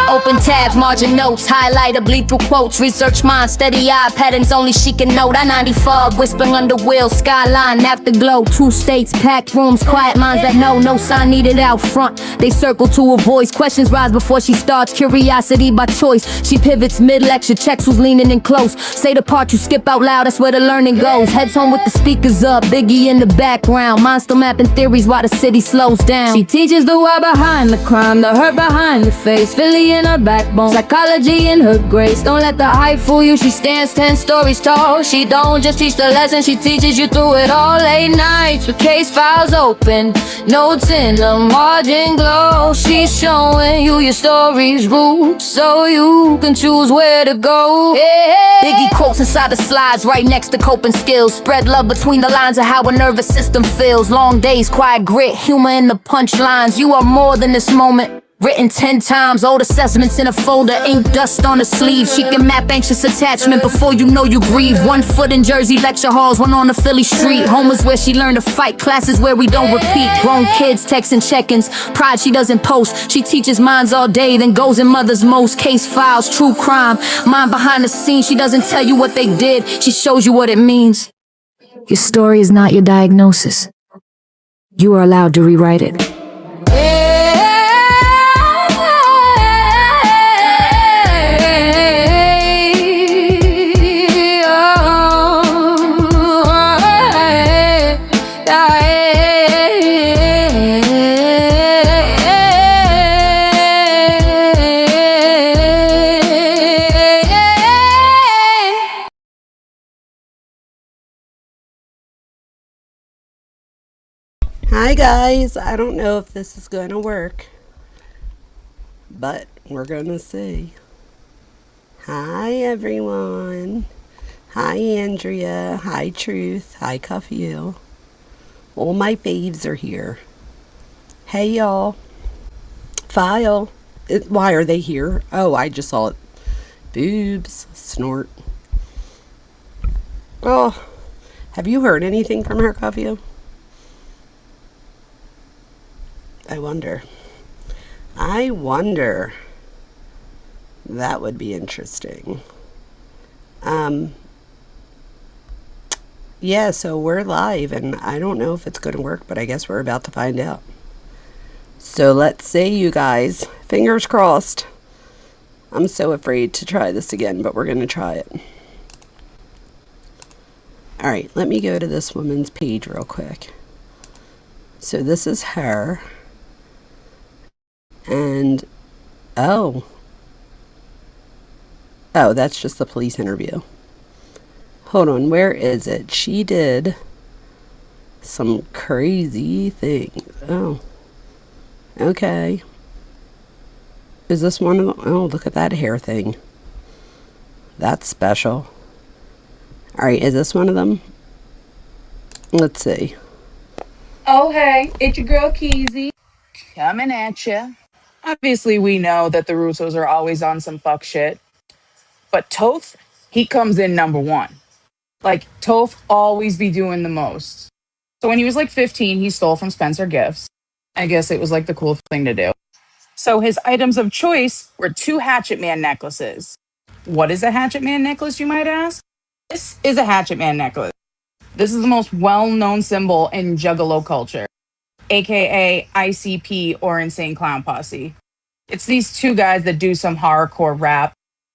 Open tabs, margin notes, highlighter, bleed through quotes. Research mind, steady eye patterns only she can note. I-90 fog, whispering under wheels, skyline, afterglow. 2 states, packed rooms, quiet minds that know. No sign needed out front. They circle to her voice. Questions rise before she starts. Curiosity by choice. She pivots mid-lecture, checks who's leaning in close. Say the part you skip out loud, that's where the learning goes. Heads home with the speakers up, Biggie in the background. Mind still mapping theories while the city slows down. She teaches the why behind the crime, the hurt behind the face. Philly in her backbone, psychology in her grace. Don't let the hype fool you, she stands 10 stories tall. She don't just teach the lesson, she teaches you through it all. Late nights with case files open, notes in the margin glow. She's showing you your story's roots, so you can choose where to go. Biggie quotes inside the slides, right next to coping skills. Spread love between the lines of how a nervous system feels. Long days, quiet grit, humor in the punchlines. You are more than this moment, written 10 times. Old assessments in a folder, ink dust on the sleeve. She can map anxious attachment before you know you grieve. 1 foot in Jersey lecture halls, 1 on the Philly street. Home is where she learned to fight, classes where we don't repeat. Grown kids texting check-ins, pride she doesn't post. She teaches minds all day, then goes in mother's most. Case files, true crime, mind behind the scenes. She doesn't tell you what they did, she shows you what it means. Your story is not your diagnosis. You are allowed to rewrite it. Hi guys, I don't know if this is going to work, but we're going to see. Hi everyone. Hi Andrea. Hi Truth. Hi Cuffy. All my faves are here. Hey y'all. File. Why are they here? Oh, I just saw it. Boobs. Snort. Oh, have you heard anything from her, Cuffy? I wonder. That would be interesting. Yeah, so we're live, and I don't know if it's going to work, but I guess we're about to find out. So let's see, you guys. Fingers crossed. I'm so afraid to try this again, but we're going to try it. Alright, let me go to this woman's page real quick. So this is her. And, oh, that's just the police interview. Hold on, where is it? She did some crazy thing. Oh, okay. Is this one of them? Oh, look at that hair thing. That's special. Alright, is this one of them? Let's see. Oh, hey, it's your girl Keezy. Coming at ya. Obviously, we know that the Russos are always on some fuck shit. But Toph, he comes in number 1. Like, Toph always be doing the most. So when he was like 15, he stole from Spencer Gifts. I guess it was like the cool thing to do. So his items of choice were 2 Hatchet Man necklaces. What is a Hatchet Man necklace, you might ask? This is a Hatchet Man necklace. This is the most well-known symbol in Juggalo culture, aka ICP or Insane Clown Posse. It's these 2 guys that do some hardcore rap.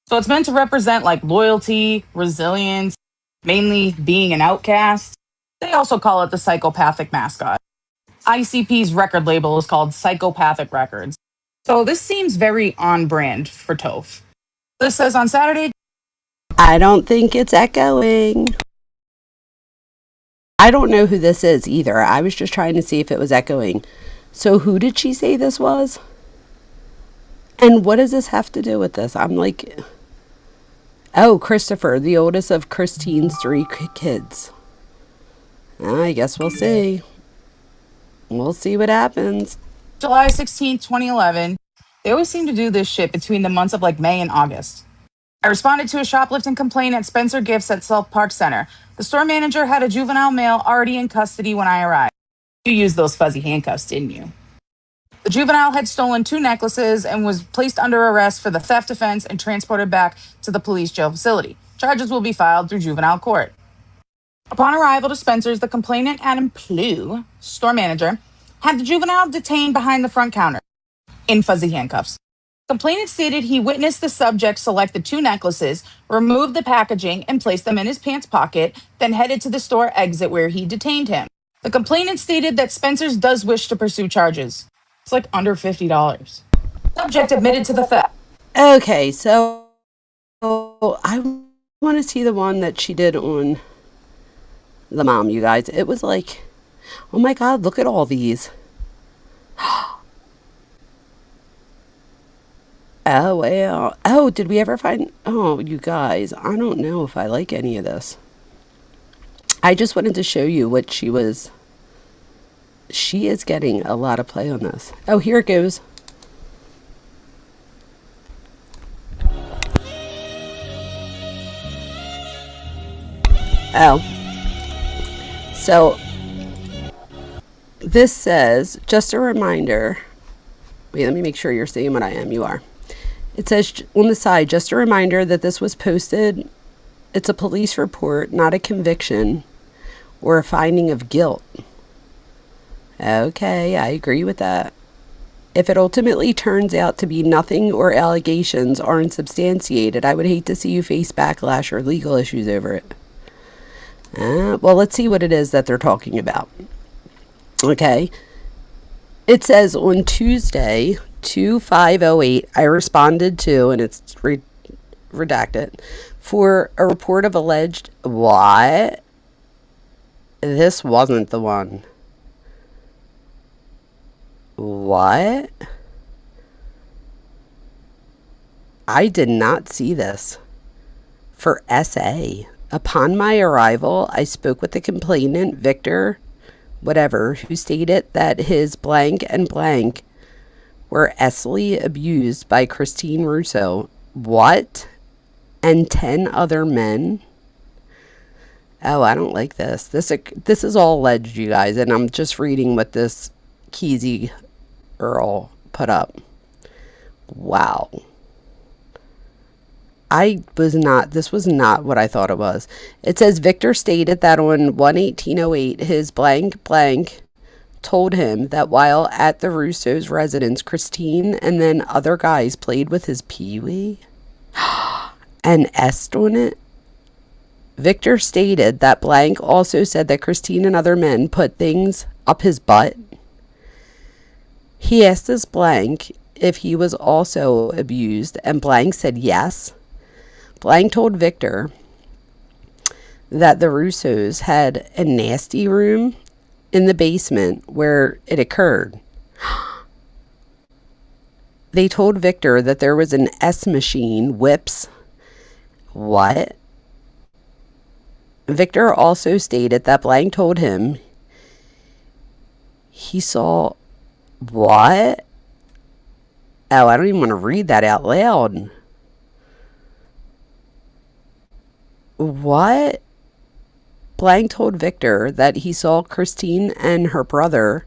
So it's meant to represent like loyalty, resilience, mainly being an outcast. They also call it the psychopathic mascot. ICP's record label is called Psychopathic Records. So this seems very on brand for Toph. This says on Saturday. I don't think it's echoing. I don't know who this is either. I was just trying to see if it was echoing. So who did she say this was? And what does this have to do with this? I'm like, oh, Christopher, the oldest of Christine's 3 kids. I guess we'll see. We'll see what happens. July 16th, 2011. They always seem to do this shit between the months of like May and August. I responded to a shoplifting complaint at Spencer Gifts at South Park Center. The store manager had a juvenile male already in custody when I arrived. You used those fuzzy handcuffs, didn't you? The juvenile had stolen 2 necklaces and was placed under arrest for the theft offense and transported back to the police jail facility. Charges will be filed through juvenile court. Upon arrival to Spencer's, the complainant, Adam Plew, store manager, had the juvenile detained behind the front counter in fuzzy handcuffs. The complainant stated he witnessed the subject select the 2 necklaces, remove the packaging, and place them in his pants pocket, then headed to the store exit where he detained him. The complainant stated that Spencer's does wish to pursue charges. It's like under $50. Subject admitted to the theft. Okay, so I want to see the one that she did on the mom, you guys. It was like, oh my God, look at all these. Oh, well. Oh, did we ever find... Oh, you guys, I don't know if I like any of this. I just wanted to show you what she was... She is getting a lot of play on this. Oh, here it goes. Oh. So, this says, just a reminder... Wait, let me make sure you're seeing what I am. You are. It says on the side, just a reminder that this was posted. It's a police report, not a conviction or a finding of guilt. Okay, I agree with that. If it ultimately turns out to be nothing or allegations aren't substantiated, I would hate to see you face backlash or legal issues over it. Well, let's see what it is that they're talking about. Okay. It says on Tuesday, 2508, I responded to, and it's redacted, for a report of alleged... What? This wasn't the one. What? I did not see this. For SA. Upon my arrival, I spoke with the complainant, Victor, whatever, who stated that his blank and blank were essly abused by Christine Russo. What? And 10 other men? Oh, I don't like this. This is all alleged, you guys, and I'm just reading what this Keezy.irl put up. Wow. This was not what I thought it was. It says Victor stated that on 1/18/08, his blank blank told him that while at the Russo's residence, Christine and then other guys played with his peewee and essed on it. Victor stated that blank also said that Christine and other men put things up his butt. He asked this blank if he was also abused, and blank said yes. Blank told Victor that the Russos had a nasty room in the basement where it occurred. They told Victor that there was an S machine, whips. What? Victor also stated that blank told him he saw... What? Oh, I don't even want to read that out loud. What? Blank told Victor that he saw Christine and her brother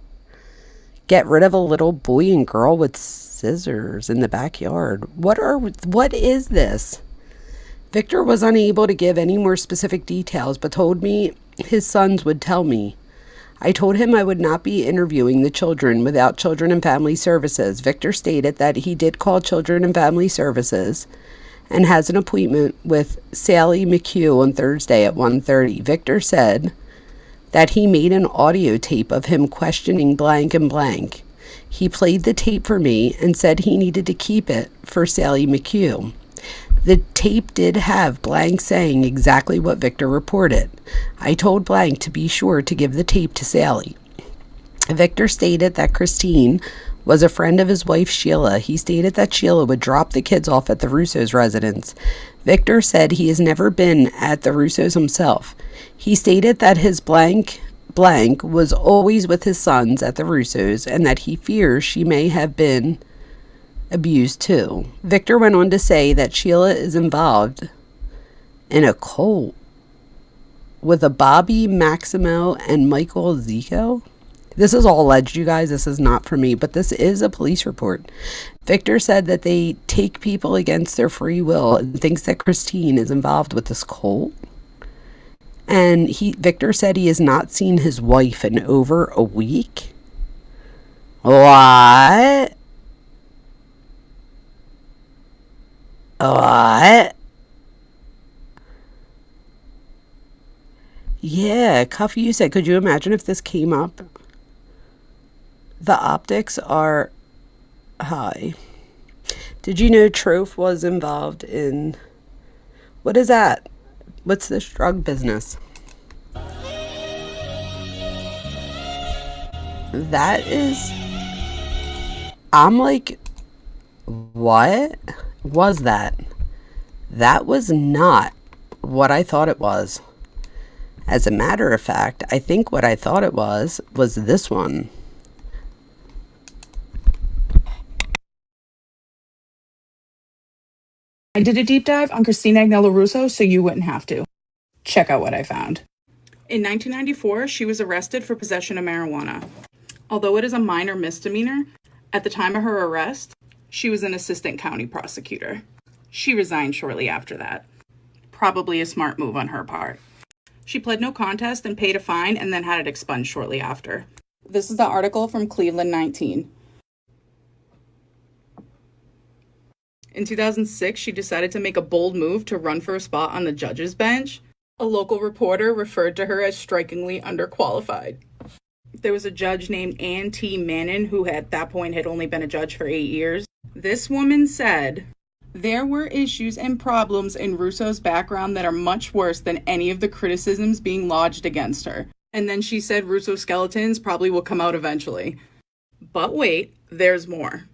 get rid of a little boy and girl with scissors in the backyard. What is this? Victor was unable to give any more specific details, but told me his sons would tell me. I told him I would not be interviewing the children without Children and Family Services. Victor stated that he did call Children and Family Services and has an appointment with Sally McHugh on Thursday at 1:30. Victor said that he made an audio tape of him questioning blank and blank. He played the tape for me and said he needed to keep it for Sally McHugh. The tape did have blank saying exactly what Victor reported. I told blank to be sure to give the tape to Sally. Victor stated that Christine was a friend of his wife Sheila. He stated that Sheila would drop the kids off at the Russo's residence. Victor said he has never been at the Russo's himself. He stated that his blank was always with his sons at the Russo's and that he fears she may have been abused too. Victor went on to say that Sheila is involved in a cult with a Bobby Maximo and Michael Zico. This is all alleged, you guys. This is not from me, but this is a police report. Victor said that they take people against their free will and thinks that Christine is involved with this cult. And Victor said he has not seen his wife in over a week. What? What? Yeah, Cuff, you said, could you imagine if this came up? The optics are high. Did you know Trofe was involved in... What is that? What's this drug business? That is... I'm like, what was that? That was not what I thought it was. As a matter of fact, I think what I thought it was this one. I did a deep dive on Christina Agnello Russo so you wouldn't have to. Check out what I found. In 1994, she was arrested for possession of marijuana. Although it is a minor misdemeanor, at the time of her arrest, she was an assistant county prosecutor. She resigned shortly after that. Probably a smart move on her part. She pled no contest and paid a fine and then had it expunged shortly after. This is the article from Cleveland 19. In 2006, she decided to make a bold move to run for a spot on the judge's bench. A local reporter referred to her as strikingly underqualified. There was a judge named Ann T. Mannon, who at that point had only been a judge for 8 years. This woman said, "There were issues and problems in Russo's background that are much worse than any of the criticisms being lodged against her." And then she said Russo's skeletons probably will come out eventually. But wait, there's more.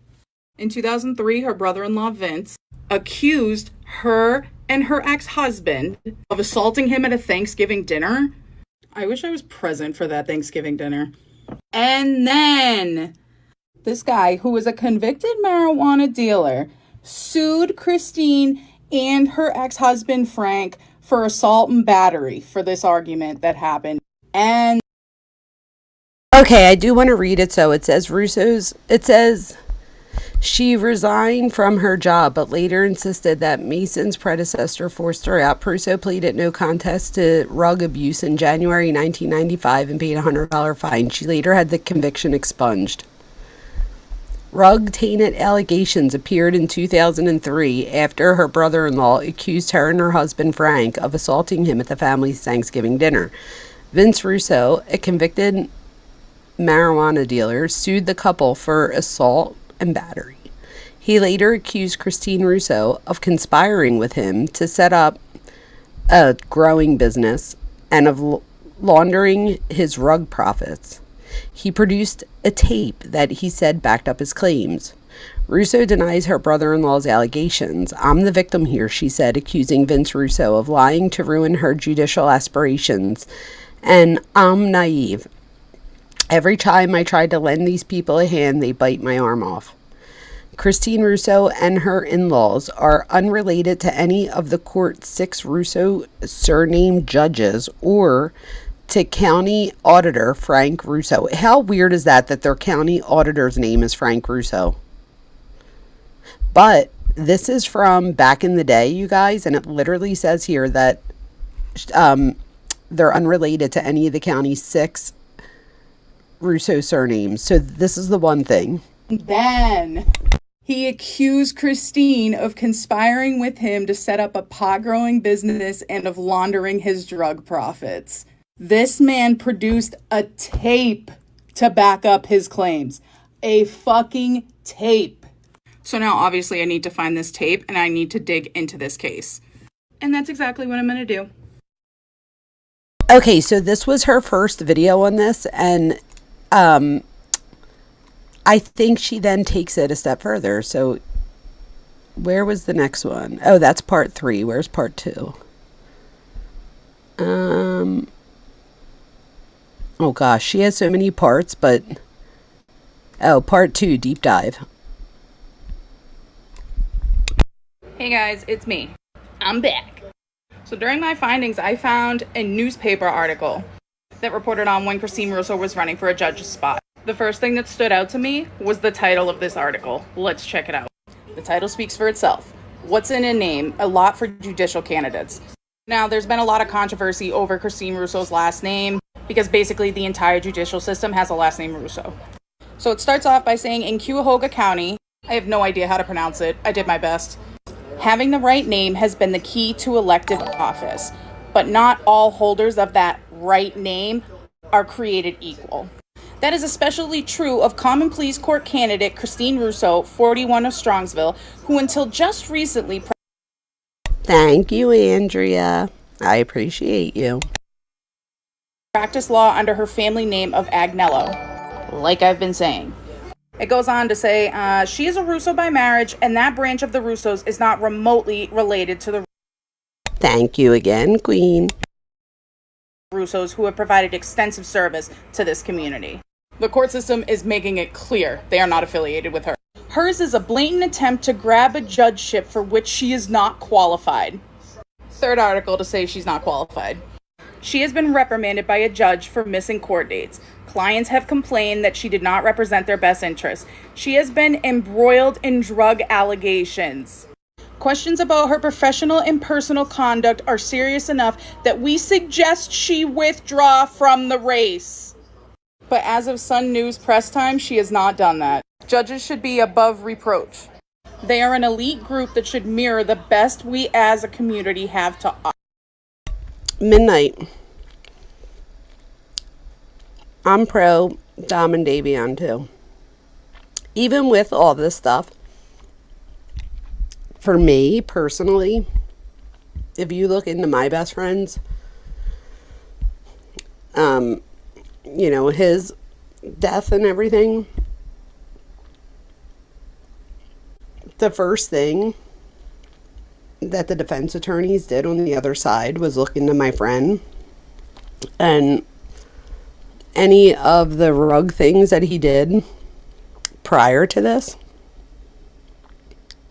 In 2003, her brother-in-law Vince accused her and her ex-husband of assaulting him at a Thanksgiving dinner. I wish I was present for that Thanksgiving dinner. And then this guy, who was a convicted marijuana dealer, sued Christine and her ex-husband Frank for assault and battery for this argument that happened. And okay, I do want to read it. So it says she resigned from her job, but later insisted that Mason's predecessor forced her out. Russo pleaded no contest to rug abuse in January 1995 and paid a $100 fine. She later had the conviction expunged. Rug-tainted allegations appeared in 2003 after her brother-in-law accused her and her husband Frank of assaulting him at the family's Thanksgiving dinner. Vince Russo, a convicted marijuana dealer, sued the couple for assault and battery. He later accused Christine Russo of conspiring with him to set up a growing business and of laundering his rug profits. He produced a tape that he said backed up his claims. Russo denies her brother-in-law's allegations. "I'm the victim here," she said, accusing Vince Russo of lying to ruin her judicial aspirations. "And I'm naive. Every time I tried to lend these people a hand, they bite my arm off." Christine Russo and her in-laws are unrelated to any of the court's 6 Russo surnamed judges or to county auditor Frank Russo. How weird is that their county auditor's name is Frank Russo? But this is from back in the day, you guys, and it literally says here that they're unrelated to any of the county's 6 Russo surnames. So this is the one thing. then he accused Christine of conspiring with him to set up a pot-growing business and of laundering his drug profits. This man produced a tape to back up his claims. A fucking tape. So now obviously I need to find this tape and I need to dig into this case. And that's exactly what I'm going to do. Okay, so this was her first video on this, and I think she then takes it a step further. So where was the next one? Oh, that's part 3. Where's part 2? Oh gosh, she has so many parts, but oh, part 2, deep dive. Hey guys, it's me. I'm back. So during my findings, I found a newspaper article that reported on when Christine Russo was running for a judge's spot. The first thing that stood out to me was the title of this article. Let's check it out. The title speaks for itself. What's in a name? A lot for judicial candidates. Now, there's been a lot of controversy over Christine Russo's last name because basically the entire judicial system has a last name Russo. So it starts off by saying in Cuyahoga County, I have no idea how to pronounce it. I did my best. Having the right name has been the key to elective office, but not all holders of that right name are created equal. That is especially true of Common Pleas Court candidate Christine Russo, 41 of Strongsville, who until just recently... Thank you, Andrea. I appreciate you. ...practiced law under her family name of Agnello, like I've been saying. It goes on to say, she is a Russo by marriage, and that branch of the Russos is not remotely related to the Thank you again, Queen. Russos, who have provided extensive service to this community. The court system is making it clear they are not affiliated with her. Hers is a blatant attempt to grab a judgeship for which she is not qualified. Third article to say she's not qualified. She has been reprimanded by a judge for missing court dates. Clients have complained that she did not represent their best interests. She has been embroiled in drug allegations. Questions about her professional and personal conduct are serious enough that we suggest she withdraw from the race. But as of Sun News press time, she has not done that. Judges should be above reproach. They are an elite group that should mirror the best we as a community have to offer. Midnight. I'm pro Dom and Davion too. Even with all this stuff, for me personally, if you look into my best friends, his death and everything, the first thing that the defense attorneys did on the other side was look into my friend, and any of the rug things that he did prior to this.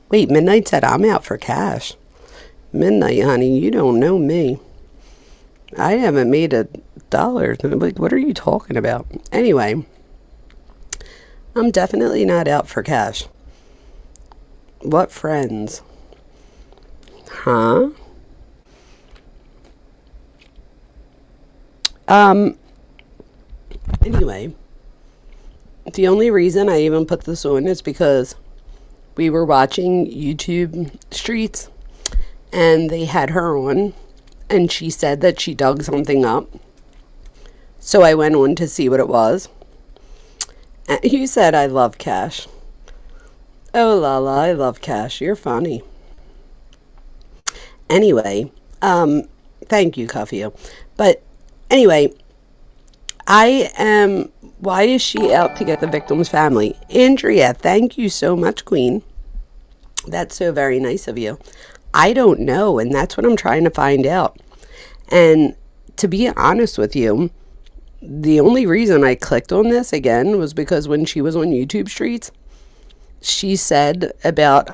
Wait, Midnight said I'm out for cash. Midnight, honey, you don't know me. I haven't made $1. Like, what are you talking about? Anyway, I'm definitely not out for cash. What friends? Huh? Anyway, the only reason I even put this on is because we were watching YouTube Streets and they had her on and she said that she dug something up. So I went on to see what it was. And you said I love cash. Oh, Lala, I love cash. You're funny. Anyway, thank you, Cuffio. But anyway, why is she out to get the victim's family? Andrea, thank you so much, Queen. That's so very nice of you. I don't know, and that's what I'm trying to find out. And to be honest with you, the only reason I clicked on this again was because when she was on YouTube Streets, she said about,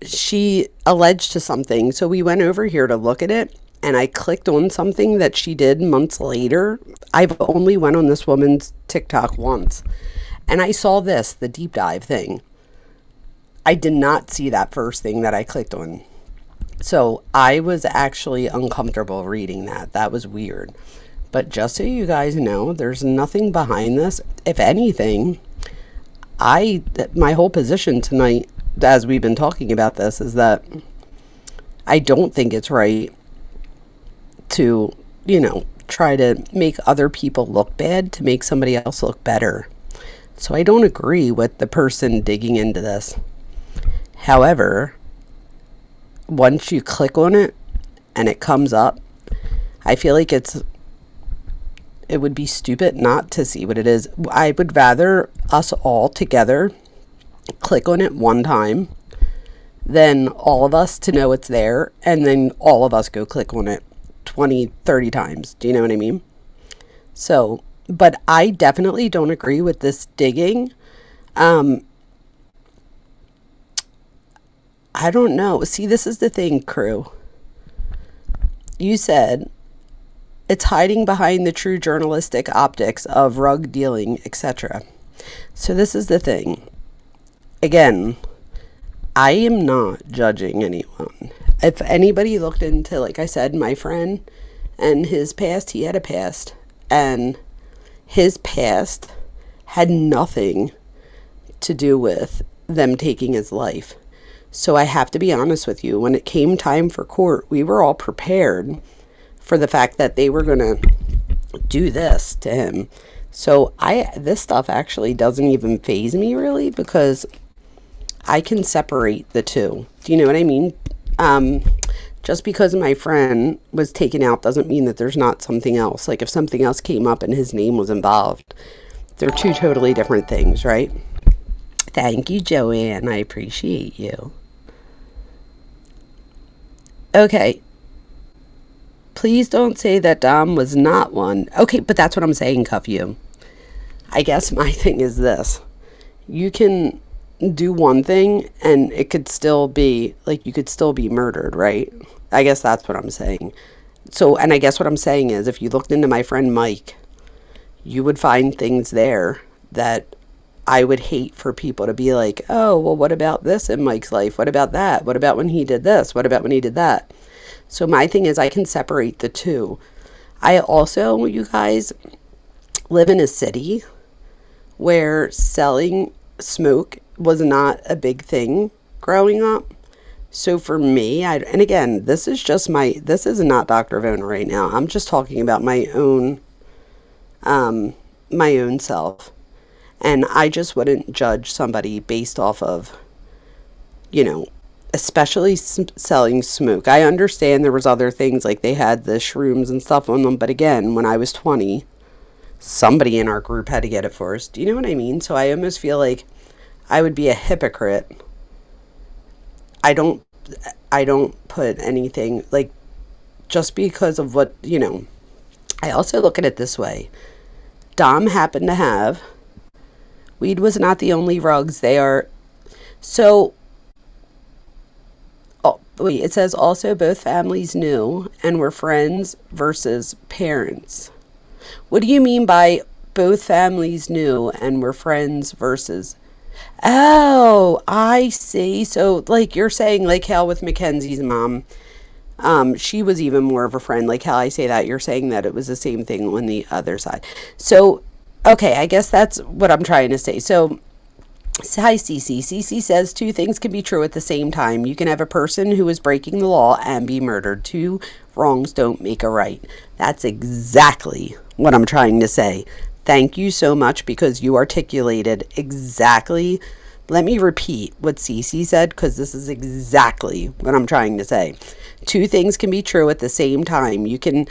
she alleged to something. So we went over here to look at it, and I clicked on something that she did months later. I've only went on this woman's TikTok once, and I saw this, the deep dive thing. I did not see that first thing that I clicked on. So I was actually uncomfortable reading that. That was weird. But just so you guys know, there's nothing behind this. If anything, my whole position tonight, as we've been talking about this, is that I don't think it's right to, try to make other people look bad to make somebody else look better. So I don't agree with the person digging into this. However, once you click on it and it comes up, I feel like it would be stupid not to see what it is. I would rather us all together click on it one time than all of us to know it's there and then all of us go click on it 20, 30 times. Do you know what I mean? So, but I definitely don't agree with this digging. I don't know. See, this is the thing, crew. You said It's hiding behind the true journalistic optics of rug dealing, etc. So this is the thing. Again, I am not judging anyone. If anybody looked into, like I said, my friend and his past, he had a past. And his past had nothing to do with them taking his life. So I have to be honest with you. When it came time for court, we were all prepared for the fact that they were going to do this to him. So this stuff actually doesn't even faze me really, because I can separate the two. Do you know what I mean? Just because my friend was taken out doesn't mean that there's not something else. Like if something else came up and his name was involved, they're two totally different things, right? Thank you, Joanne. I appreciate you. Okay. Please don't say that Dom was not one. Okay, but that's what I'm saying, Cuff You. I guess my thing is this. You can do one thing and it could still be, like, you could still be murdered, right? I guess that's what I'm saying. So, and I guess what I'm saying is, if you looked into my friend Mike, you would find things there that I would hate for people to be like, oh, well, what about this in Mike's life? What about that? What about when he did this? What about when he did that? So my thing is, I can separate the two. I also, you guys, live in a city where selling smoke was not a big thing growing up. So for me, and again, this is not Dr. Vona right now. I'm just talking about my own self. And I just wouldn't judge somebody based off of, especially selling smoke. I understand there was other things, like they had the shrooms and stuff on them. But again, when I was 20, somebody in our group had to get it first. Do you know what I mean? So I almost feel like I would be a hypocrite. I don't put anything, like, just because of what, I also look at it this way. Dom happened to have, weed was not the only rugs. They are, so, it says also both families knew and were friends versus parents. What do you mean by both families knew and were friends versus? Oh, I see. So, like, you're saying, like how with Mackenzie's mom, she was even more of a friend. Like how I say that, you're saying that it was the same thing on the other side. So, okay, I guess that's what I'm trying to say. So, hi, Cece. Cece says two things can be true at the same time. You can have a person who is breaking the law and be murdered. Two wrongs don't make a right. That's exactly what I'm trying to say. Thank you so much, because you articulated exactly. Let me repeat what Cece said, because this is exactly what I'm trying to say. Two things can be true at the same time. You can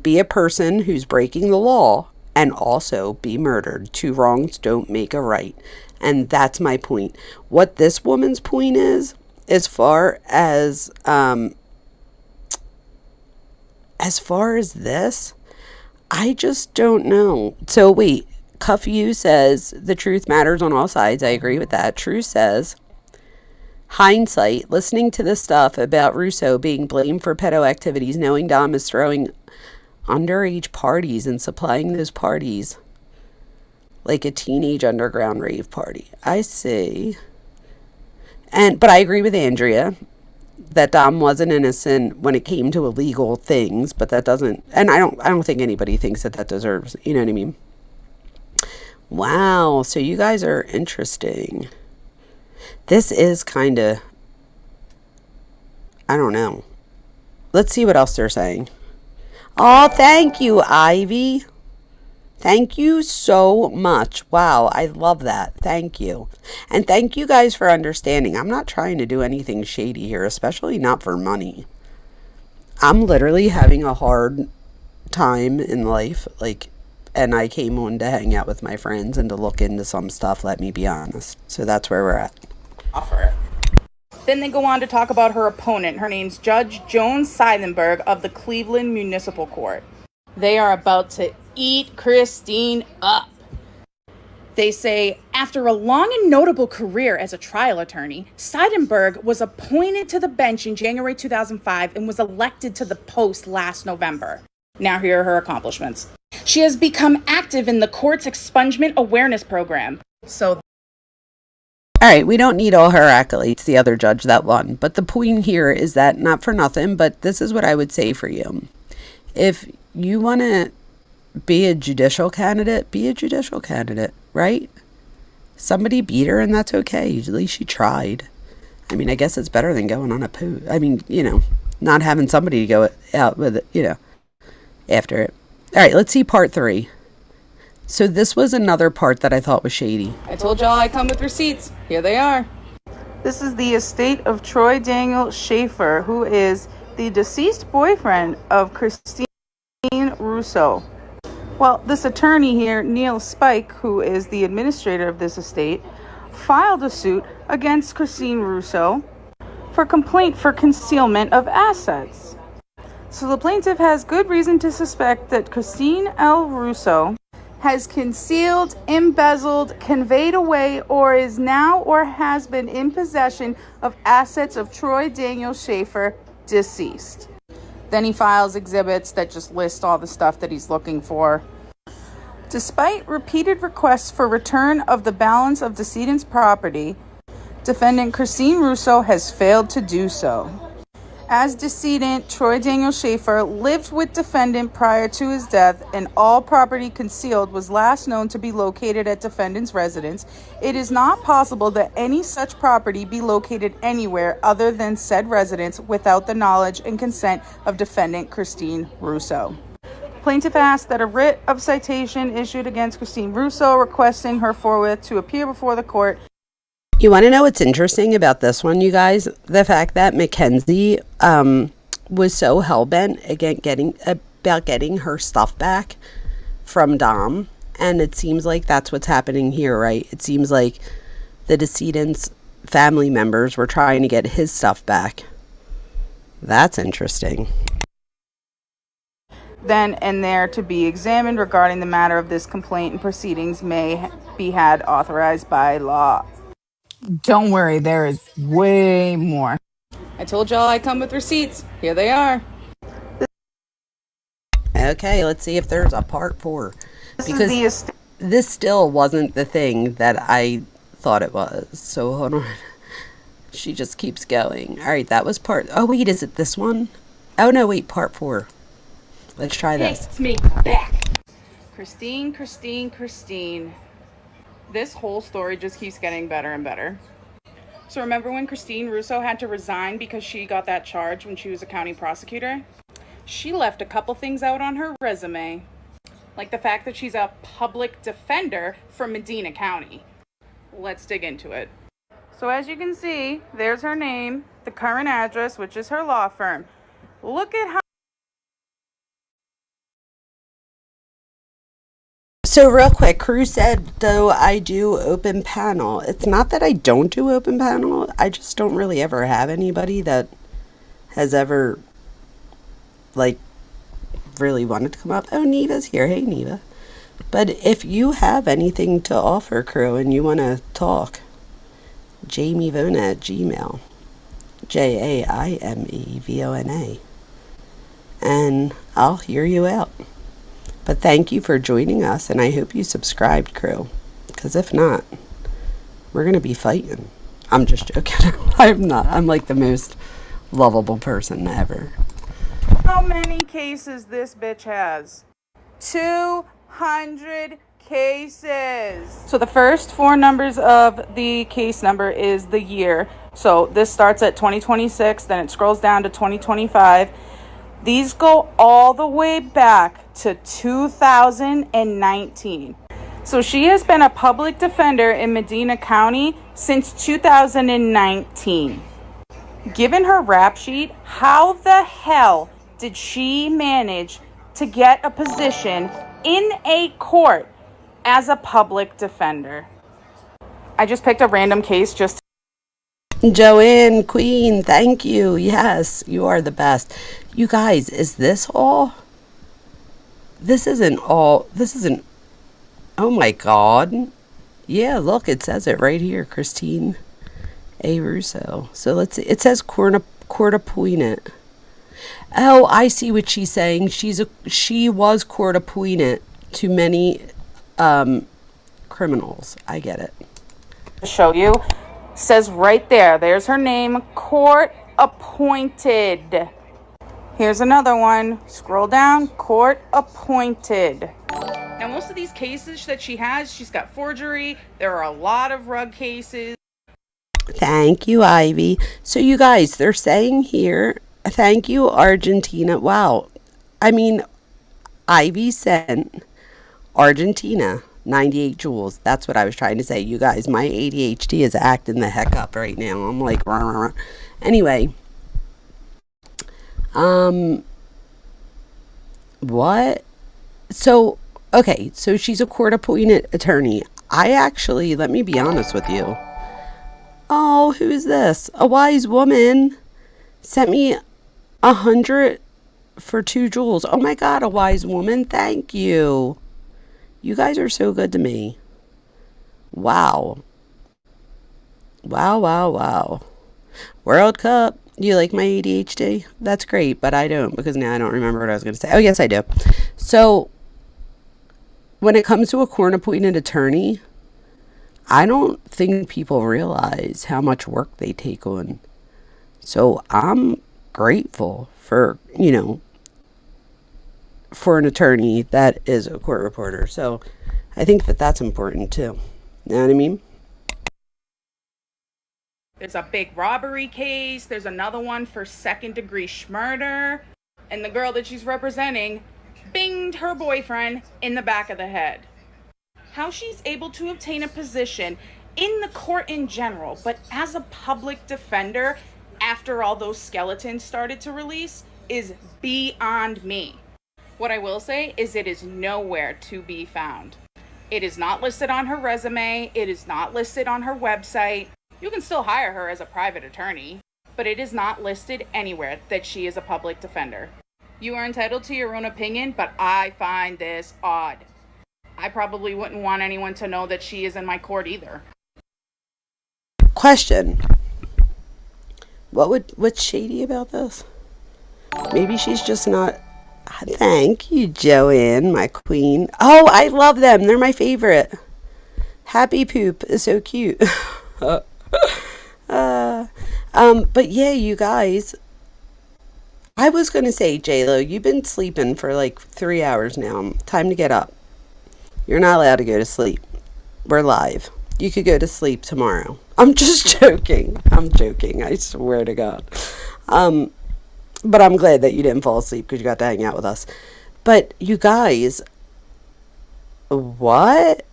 be a person who's breaking the law and also be murdered. Two wrongs don't make a right. And that's my point. What this woman's point is, as far as this, I just don't know. So wait, Cuff You says the truth matters on all sides. I agree with that. True says, hindsight, listening to this stuff about Russo being blamed for pedo activities, knowing Dom is throwing underage parties and supplying those parties like a teenage underground rave party. I see. But I agree with Andrea that Dom wasn't innocent when it came to illegal things, but that doesn't, and I don't think anybody thinks that deserves, you know what I mean? Wow, so you guys are interesting. This is kind of, I don't know. Let's see what else they're saying. Oh, thank you, Ivy. Thank you so much. Wow, I love that. Thank you. And thank you guys for understanding. I'm not trying to do anything shady here, especially not for money. I'm literally having a hard time in life, and I came on to hang out with my friends and to look into some stuff, let me be honest. So that's where we're at. Offer it. Then they go on to talk about her opponent. Her name's Judge Joan Seidenberg of the Cleveland Municipal Court. They are about to eat Christine up. They say, after a long and notable career as a trial attorney, Seidenberg was appointed to the bench in January 2005 and was elected to the post last November. Now here are her accomplishments. She has become active in the court's expungement awareness program. So all right, we don't need all her accolades, the other judge that won. But the point here is that, not for nothing, but this is what I would say for you. If you want to be a judicial candidate, be a judicial candidate, right? Somebody beat her, and that's okay. At least she tried. I mean, I guess it's better than going on a poo. I mean, not having somebody to go out with it, after it. All right, let's see part 3. So this was another part that I thought was shady. I told y'all I come with receipts. Here they are. This is the estate of Troy Daniel Schaefer, who is the deceased boyfriend of Christine Russo. Well, this attorney here, Neil Spike, who is the administrator of this estate, filed a suit against Christine Russo for complaint for concealment of assets. So the plaintiff has good reason to suspect that Christine L. Russo has concealed, embezzled, conveyed away, or is now or has been in possession of assets of Troy Daniel Schaefer, deceased. Then he files exhibits that just list all the stuff that he's looking for. Despite repeated requests for return of the balance of decedent's property, defendant Christine Russo has failed to do so. As decedent, Troy Daniel Schaefer lived with defendant prior to his death, and all property concealed was last known to be located at defendant's residence. It is not possible that any such property be located anywhere other than said residence without the knowledge and consent of defendant Christine Russo. Plaintiff asked that a writ of citation issued against Christine Russo requesting her forthwith to appear before the court. You want to know what's interesting about this one, you guys? The fact that Mackenzie was so hell-bent about getting her stuff back from Dom. And it seems like that's what's happening here, right? It seems like the decedent's family members were trying to get his stuff back. That's interesting. Then and there to be examined regarding the matter of this complaint, and proceedings may be had authorized by law. Don't worry, there is way more. I told y'all I come with receipts. Here they are. Okay, let's see if there's a part 4. Because this still wasn't the thing that I thought it was. So hold on. She just keeps going. All right, that was part... Oh, wait, is it this one? Oh, no, wait, part 4. Let's try this. Hey, it's me, back. Christine. This whole story just keeps getting better and better. So remember when Christine Russo had to resign because she got that charge when she was a county prosecutor? She left a couple things out on her resume, like the fact that she's a public defender for Medina County. Let's dig into it. So as you can see, there's her name, the current address, which is her law firm. Look at how... So real quick, Crew said, though I do open panel. It's not that I don't do open panel. I just don't really ever have anybody that has ever, like, really wanted to come up. Oh, Neva's here. Hey, Neva. But if you have anything to offer, Crew, and you want to talk, JamieVona at Gmail. JAIMEVONA. And I'll hear you out. But thank you for joining us, and I hope you subscribed, Crew. Because if not, we're going to be fighting. I'm just joking. I'm not. I'm like the most lovable person ever. How many cases this bitch has? 200 cases. So the first 4 numbers of the case number is the year. So this starts at 2026, then it scrolls down to 2025. These go all the way back to 2019. So she has been a public defender in Medina County since 2019. Given her rap sheet, how the hell did she manage to get a position in a court as a public defender? I just picked a random case just Joanne, Queen, thank you. Yes, you are the best. You guys, is this all? This isn't all. This isn't. Oh my God. Yeah, look, it says it right here. Christine A. Russo. So let's see. It says court appointed. Oh, I see what she's saying. She was court appointed to many criminals. I get it. To show you, says right there, there's her name, court appointed. Here's another one. Scroll down, court appointed. Now, most of these cases that she has, she's got forgery. There are a lot of rug cases. Thank you, Ivy. So you guys, they're saying here, thank you, Argentina. Wow. I mean, Ivy sent Argentina 98 jewels. That's what I was trying to say. You guys, my ADHD is acting the heck up right now. I'm like, rah, rah, rah. Anyway. What? So, okay, so she's a court-appointed attorney. I actually, let me be honest with you. Oh, who is this? A wise woman sent me 100 for 2 jewels. Oh my God, a wise woman. Thank you. You guys are so good to me. Wow. Wow, wow, wow. World Cup. You like my ADHD? That's great, but I don't, because now I don't remember what I was going to say. Oh, yes, I do. So, when it comes to a court-appointed attorney, I don't think people realize how much work they take on. So, I'm grateful for, for an attorney that is a court reporter. So, I think that that's important, too. You know what I mean? There's a big robbery case. There's another one for second-degree murder. And the girl that she's representing binged her boyfriend in the back of the head. How she's able to obtain a position in the court in general, but as a public defender, after all those skeletons started to release, is beyond me. What I will say is it is nowhere to be found. It is not listed on her resume. It is not listed on her website. You can still hire her as a private attorney, but it is not listed anywhere that she is a public defender. You are entitled to your own opinion, but I find this odd. I probably wouldn't want anyone to know that she is in my court either. Question. What's shady about this? Maybe she's just not... Thank you, Joanne, my queen. Oh, I love them. They're my favorite. Happy Poop is so cute. But yeah, you guys, I was going to say, J-Lo, you've been sleeping for like 3 hours now. Time to get up. You're not allowed to go to sleep. We're live. You could go to sleep tomorrow. I'm just joking. I'm joking. I swear to God. But I'm glad that you didn't fall asleep because you got to hang out with us. But you guys, what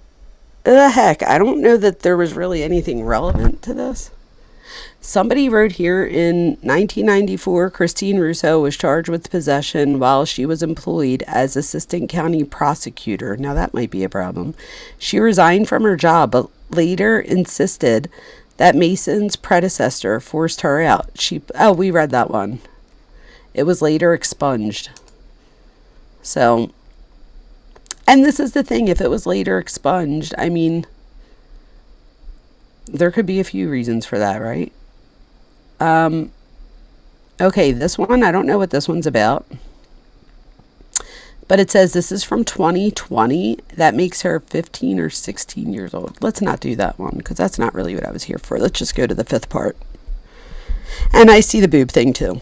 the heck? I don't know that there was really anything relevant to this. Somebody wrote here in 1994, Christine Russo was charged with possession while she was employed as assistant county prosecutor. Now that might be a problem. She resigned from her job, but later insisted that Mason's predecessor forced her out. We read that one. It was later expunged. So, and this is the thing, if it was later expunged, I mean, there could be a few reasons for that, right? Okay, this one, I don't know what this one's about. But it says this is from 2020. That makes her 15 or 16 years old. Let's not do that one, because that's not really what I was here for. Let's just go to the 5th part. And I see the boob thing, too.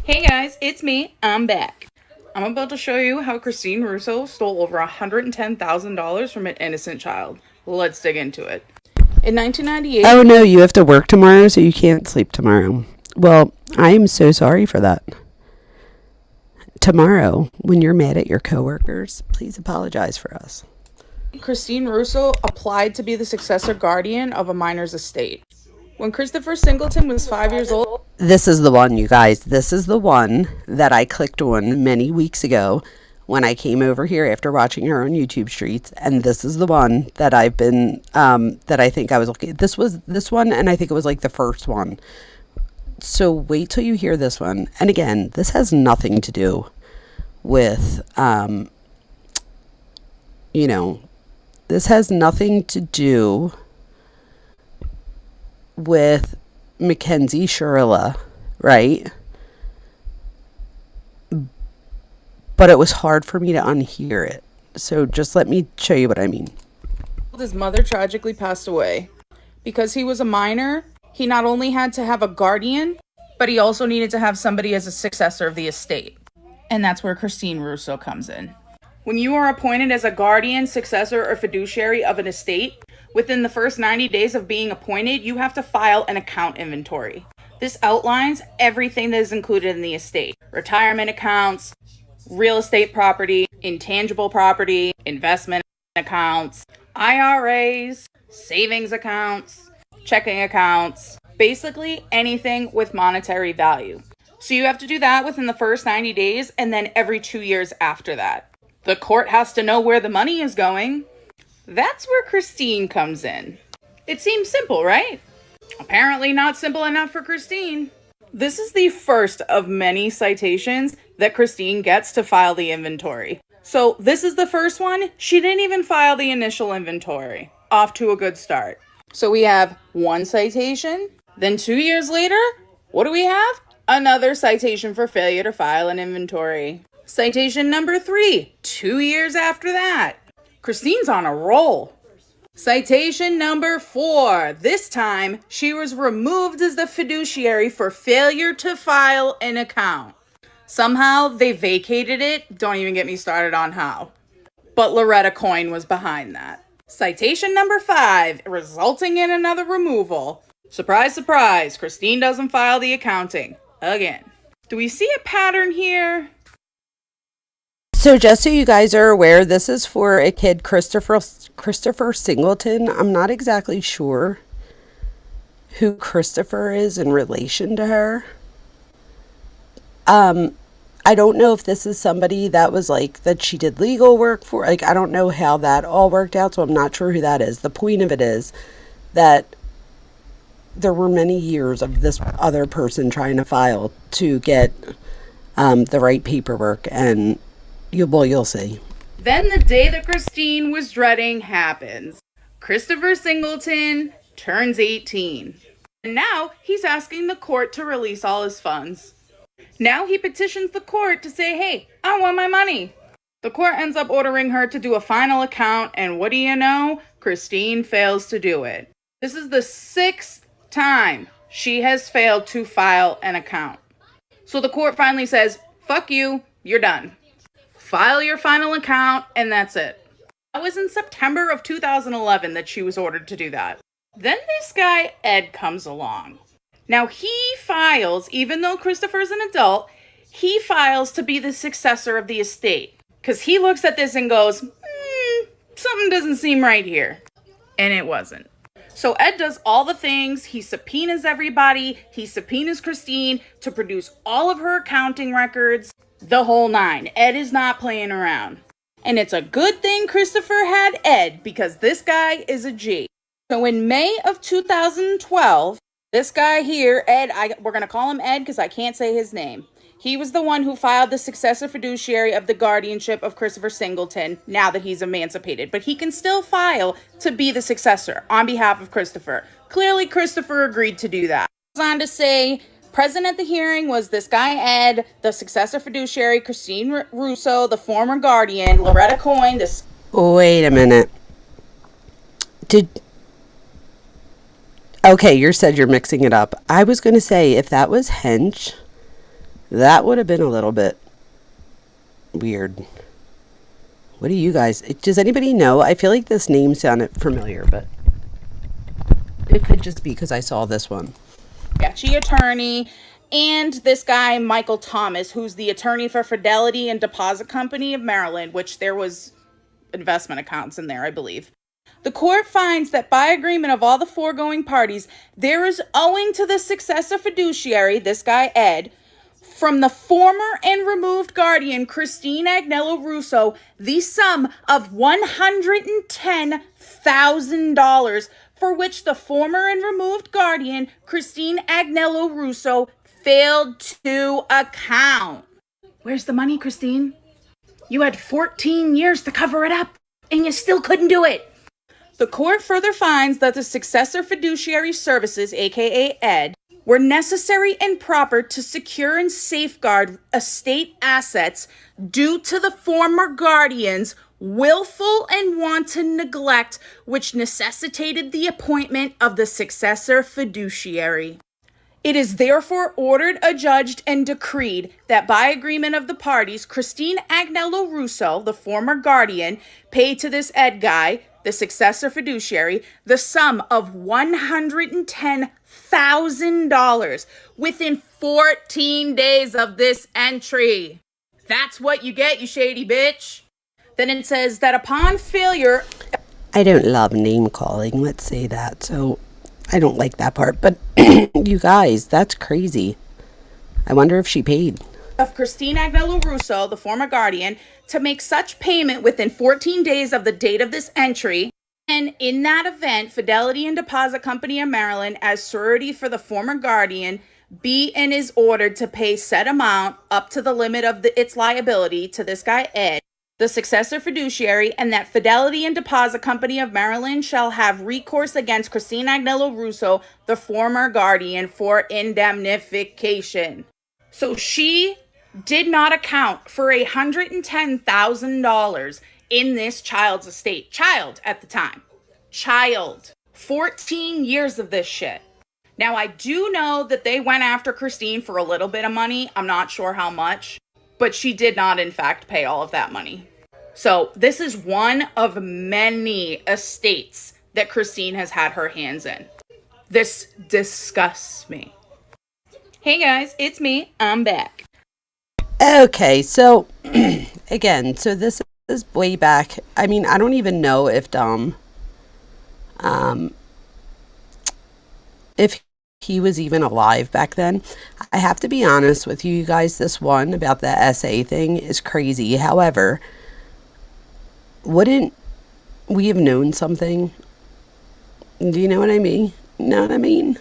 Hey guys, it's me. I'm back. I'm about to show you how Christine Russo stole over $110,000 from an innocent child. Let's dig into it. In 1998... Oh no, you have to work tomorrow, so you can't sleep tomorrow. Well, I am so sorry for that. Tomorrow, when you're mad at your coworkers, please apologize for us. Christine Russo applied to be the successor guardian of a minor's estate. When Christopher Singleton was 5 years old... This is the one, you guys. This is the one that I clicked on many weeks ago when I came over here after watching her on YouTube Streets. And this is the one that I've been, that I think I was looking at. This was this one, and I think it was like the first one. So wait till you hear this one. And again, this has nothing to do with, this has nothing to do with Mackenzie Shirilla, right? but it was hard for me to unhear it. So just let me show you what I mean. His mother tragically passed away. Because he was a minor, he not only had to have a guardian, but he also needed to have somebody as a successor of the estate. And that's where Christine Russo comes in. When you are appointed as a guardian, successor, or fiduciary of an estate, within the first 90 days of being appointed, you have to file an account inventory. This outlines everything that is included in the estate. Retirement accounts, real estate property, intangible property, investment accounts, IRAs, savings accounts, checking accounts, basically anything with monetary value. So you have to do that within the first 90 days and then every 2 years after that. The court has to know where the money is going. That's where Christine comes in. It seems simple, right? Apparently not simple enough for Christine. This is the first of many citations that Christine gets to file the inventory. So this is the first one. She didn't even file the initial inventory. Off to a good start. So we have one citation. Then 2 years later, what do we have? Another citation for failure to file an inventory. Citation number 3, 2 years after that. Christine's on a roll. Citation number 4. This time, she was removed as the fiduciary for failure to file an account. Somehow, they vacated it. Don't even get me started on how. But Loretta Coyne was behind that. Citation number 5, resulting in another removal. Surprise, surprise, Christine doesn't file the accounting. Again. Do we see a pattern here? So just so you guys are aware, this is for a kid, Christopher Singleton. I'm not exactly sure who Christopher is in relation to her. I don't know if this is somebody that was like, that she did legal work for. Like, I don't know how that all worked out, so I'm not sure who that is. The point of it is that there were many years of this other person trying to file to get the right paperwork, and you'll see. Then the day that Christine was dreading happens. Christopher Singleton turns 18. And now he's asking the court to release all his funds. Now he petitions the court to say, hey, I want my money. The court ends up ordering her to do a final account, and what do you know? Christine fails to do it. This is the 6th time she has failed to file an account. So the court finally says, fuck you, you're done. File your final account, and that's it. That was in September of 2011 that she was ordered to do that. Then this guy, Ed, comes along. Now he files, even though Christopher's an adult, he files to be the successor of the estate. Because he looks at this and goes, something doesn't seem right here. And it wasn't. So Ed does all the things. He subpoenas everybody. He subpoenas Christine to produce all of her accounting records. The whole 9. Ed is not playing around. And it's a good thing Christopher had Ed, because this guy is a G. So in May of 2012, this guy here, Ed, we're going to call him Ed because I can't say his name. He was the one who filed the successor fiduciary of the guardianship of Christopher Singleton now that he's emancipated. But he can still file to be the successor on behalf of Christopher. Clearly, Christopher agreed to do that. Goes on to say, present at the hearing was this guy, Ed, the successor fiduciary, Christine Russo, the former guardian, Loretta Coyne, this... Wait a minute. Okay, you said you're mixing it up. I was going to say, if that was Hench, that would have been a little bit weird. What do you guys... Does anybody know? I feel like this name sounded familiar, but it could just be because I saw this one. Sketchy attorney, and this guy, Michael Thomas, who's the attorney for Fidelity and Deposit Company of Maryland, which there was investment accounts in there, I believe. The court finds that by agreement of all the foregoing parties, there is owing to the successor fiduciary, this guy Ed, from the former and removed guardian, Christine Agnello Russo, the sum of $110,000 for which the former and removed guardian, Christine Agnello Russo, failed to account. Where's the money, Christine? You had 14 years to cover it up, and you still couldn't do it. The court further finds that the successor fiduciary services, aka Ed, were necessary and proper to secure and safeguard estate assets due to the former guardian's willful and wanton neglect, which necessitated the appointment of the successor fiduciary. It is therefore ordered, adjudged, and decreed that by agreement of the parties, Christine Agnello Russo, the former guardian, pay to this Ed guy, the successor fiduciary, the sum of $110,000 within 14 days of this entry. That's what you get, you shady bitch. Then it says that upon failure... I don't love name calling, let's say that, so I don't like that part. But you guys, that's crazy. I wonder if she paid. Of Christine Agnello Russo, the former guardian, to make such payment within 14 days of the date of this entry. And in that event, Fidelity and Deposit Company of Maryland, as surety for the former guardian, be and is ordered to pay said amount up to the limit of its liability to this guy Ed, the successor fiduciary, and that Fidelity and Deposit Company of Maryland shall have recourse against Christine Agnello Russo, the former guardian, for indemnification. So she did not account for $110,000 in this child's estate. Child at the time. Child. 14 years of this shit. Now, I do know that they went after Christine for a little bit of money. I'm not sure how much. But she did not, in fact, pay all of that money. So this is one of many estates that Christine has had her hands in. This disgusts me. Hey guys, it's me. I'm back. Okay, so again, so this is way back. I mean, I don't even know if if he was even alive back then. I have to be honest with you guys, this one about the SA thing is crazy. However, wouldn't we have known something? Do you know what I mean? Know what I mean?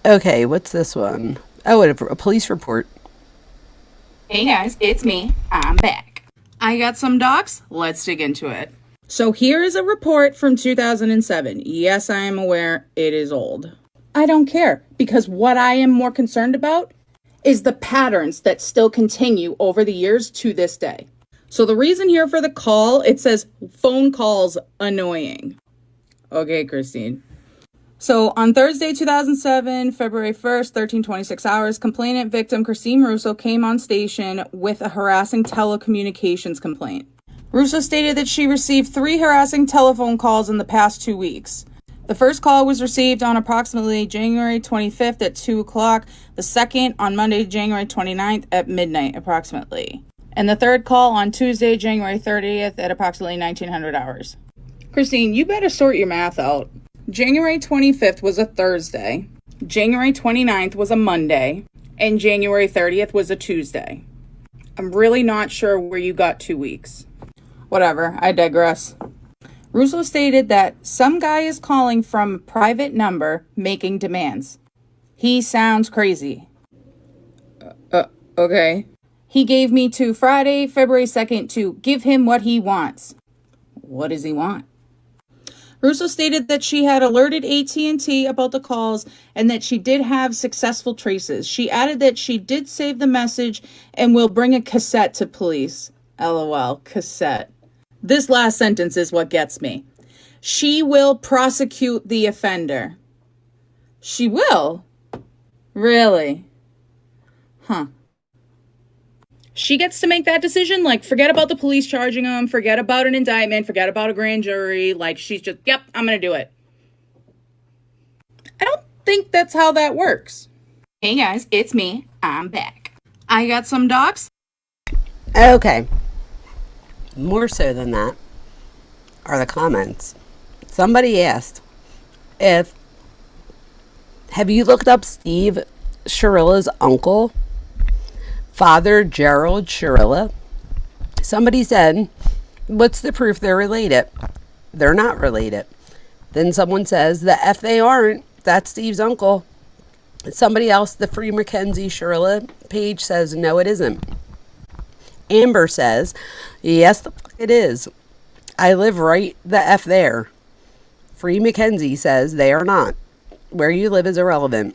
Okay, what's this one? Oh, a police report. Hey guys, it's me. I'm back. I got some docs. Let's dig into it. So here is a report from 2007. Yes, I am aware it is old. I don't care, because what I am more concerned about is the patterns that still continue over the years to this day. So the reason here for the call, it says phone calls annoying. Okay, Christine. So on Thursday, 2007, February 1st, 13:26 hours, complainant victim Christine Russo came on station with a harassing telecommunications complaint. Russo stated that she received 3 harassing telephone calls in the past 2 weeks. The first call was received on approximately January 25th at 2 o'clock, the second on Monday, January 29th at midnight approximately, and the third call on Tuesday, January 30th at approximately 1900 hours. Christine, you better sort your math out. January 25th was a Thursday, January 29th was a Monday, and January 30th was a Tuesday. I'm really not sure where you got 2 weeks. Whatever, I digress. Russo stated that some guy is calling from a private number making demands. He sounds crazy. Okay. He gave me to Friday, February 2nd to give him what he wants. What does he want? Russo stated that she had alerted AT&T about the calls and that she did have successful traces. She added that she did save the message and will bring a cassette to police. LOL, cassette. This last sentence is what gets me. She will prosecute the offender. She will? Really? Huh. She gets to make that decision? Like, forget about the police charging him, forget about an indictment, forget about a grand jury. Like, she's just, yep, I'm going to do it. I don't think that's how that works. Hey guys, it's me. I'm back. I got some docs. Okay. More so than that are the comments. Somebody asked have you looked up Steve Shirilla's uncle? Father Gerald Shirilla? Somebody said, what's the proof they're related? They're not related. Then someone says, the F they aren't. That's Steve's uncle. Somebody else, the Free Mackenzie Shirilla page says, no, it isn't. Amber says, yes, the fuck it is. I live right the F there. Free Mackenzie says they are not. Where you live is irrelevant.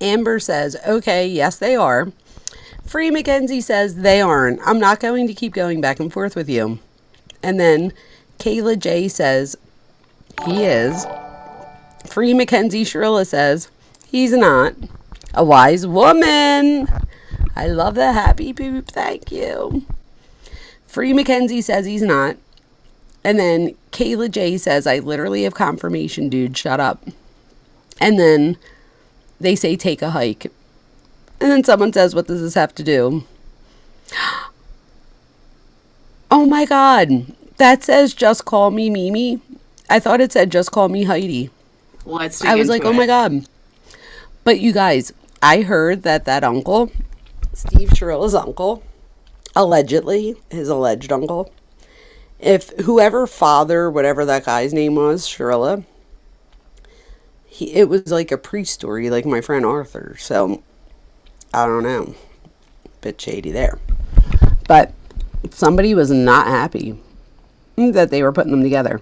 Amber says, okay, yes, they are. Free Mackenzie says they aren't. I'm not going to keep going back and forth with you. And then Kayla J says, he is. Free Mackenzie Shirilla says, he's not. A wise woman. I love the happy poop. Thank you. Free Mackenzie says he's not. And then Kayla J says, I literally have confirmation, dude. Shut up. And then they say, take a hike. And then someone says, what does this have to do? Oh my God. That says, just call me Mimi. I thought it said, just call me Heidi. Let's dig I was into like, oh it. my God. But you guys, I heard that uncle, Steve Shirilla's uncle, allegedly, his alleged uncle, if whoever father, whatever that guy's name was, Shirilla, it was like a priest story, like my friend Arthur. So, I don't know. Bit shady there. But somebody was not happy that they were putting them together.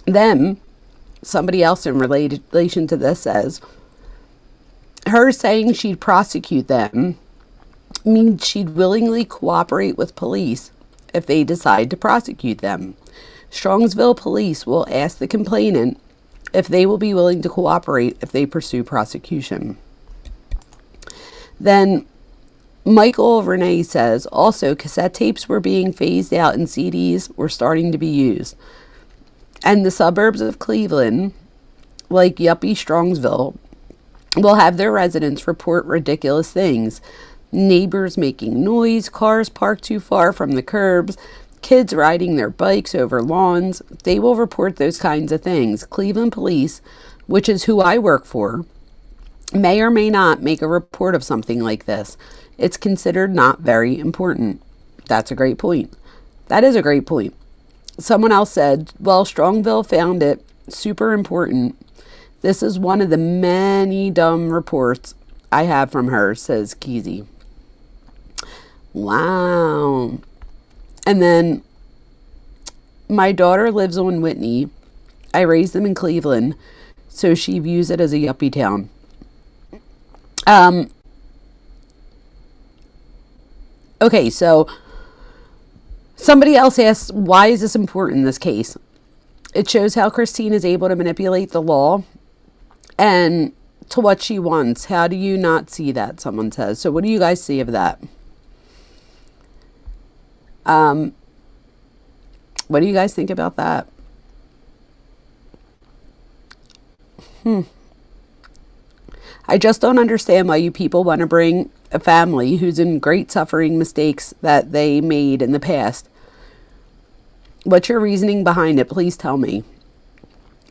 Then, somebody else in relation to this says, her saying she'd prosecute them means she'd willingly cooperate with police if they decide to prosecute them. Strongsville police will ask the complainant if they will be willing to cooperate if they pursue prosecution. Then Michael Renee says, also cassette tapes were being phased out and CDs were starting to be used. And the suburbs of Cleveland, like yuppie Strongsville, will have their residents report ridiculous things. Neighbors making noise, cars parked too far from the curbs, kids riding their bikes over lawns. They will report those kinds of things. Cleveland Police, which is who I work for, may or may not make a report of something like this. It's considered not very important. That's a great point. That is a great point. Someone else said, well, Strongville found it super important. This is one of the many dumb reports I have from her, says Keezy. Wow. And then, my daughter lives on Whitney. I raised them in Cleveland, so she views it as a yuppie town. Okay, so somebody else asks, why is this important in this case? It shows how Christine is able to manipulate the law and to what she wants. How do you not see that, someone says. So what do you guys see of that? What do you guys think about that? I just don't understand why you people want to bring a family who's in great suffering mistakes that they made in the past. What's your reasoning behind it? Please tell me.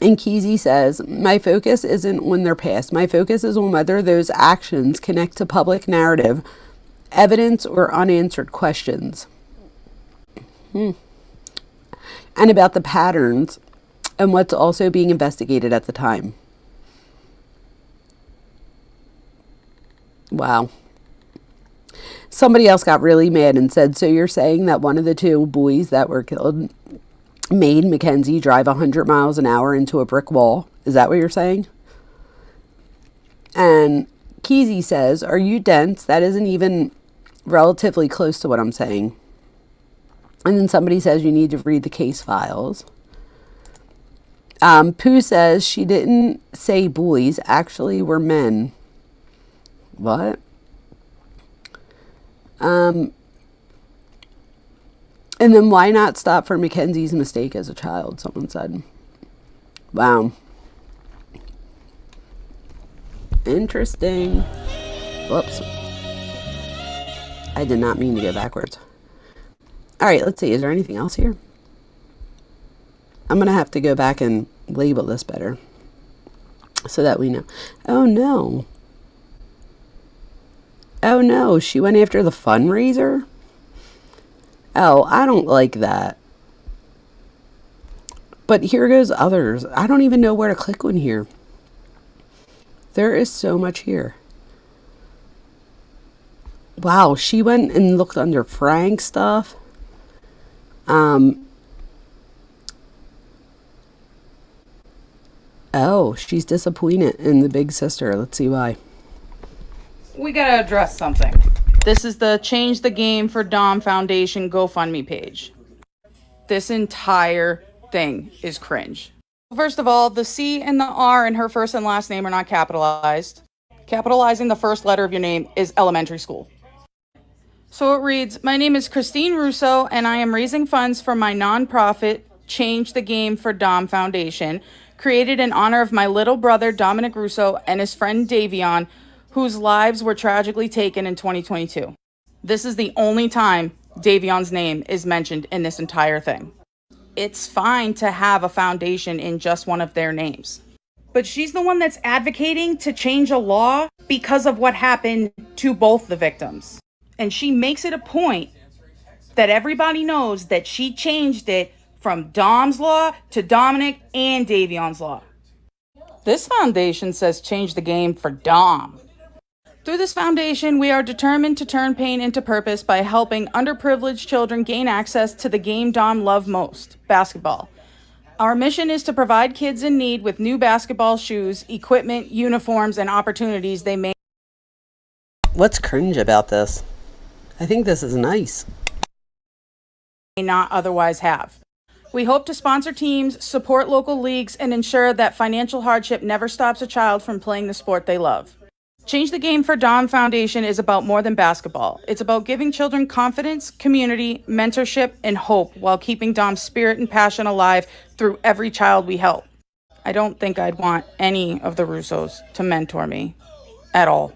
And Keezy says, my focus isn't on their past. My focus is on whether those actions connect to public narrative, evidence, or unanswered questions. And about the patterns and what's also being investigated at the time. Wow. Somebody else got really mad and said, so you're saying that one of the two boys that were killed made Mackenzie drive 100 miles an hour into a brick wall? Is that what you're saying? And Keezy says, are you dense? That isn't even relatively close to what I'm saying. And then somebody says you need to read the case files. Pooh says she didn't say boys, actually were men. What? And then why not stop for Mackenzie's mistake as a child, someone said. Wow. Interesting. Whoops. I did not mean to go backwards. All right, let's see. Is there anything else here? I'm going to have to go back and label this better so that we know. Oh, no. Oh, no. She went after the fundraiser? Oh, I don't like that. But here goes others. I don't even know where to click on here. There is so much here. Wow, she went and looked under Frank's stuff. Oh, she's disappointed in the big sister. Let's see why. We gotta address something. This is the Change the Game for Dom Foundation GoFundMe page. This entire thing is cringe. First of all, the C and the R in her first and last name are not capitalized. Capitalizing the first letter of your name is elementary school. So it reads, my name is Christine Russo, and I am raising funds for my nonprofit, Change the Game for Dom Foundation, created in honor of my little brother, Dominic Russo, and his friend Davion, whose lives were tragically taken in 2022. This is the only time Davion's name is mentioned in this entire thing. It's fine to have a foundation in just one of their names. But she's the one that's advocating to change a law because of what happened to both the victims. And she makes it a point that everybody knows that she changed it from Dom's law to Dominic and Davion's law. This foundation says change the game for Dom. Through this foundation, we are determined to turn pain into purpose by helping underprivileged children gain access to the game Dom loved most, basketball. Our mission is to provide kids in need with new basketball shoes, equipment, uniforms, and opportunities they may What's cringe about this? I think this is nice. not otherwise have. We hope to sponsor teams, support local leagues, and ensure that financial hardship never stops a child from playing the sport they love. Change the Game for Dom Foundation is about more than basketball. It's about giving children confidence, community, mentorship, and hope while keeping Dom's spirit and passion alive through every child we help. I don't think I'd want any of the Russos to mentor me at all.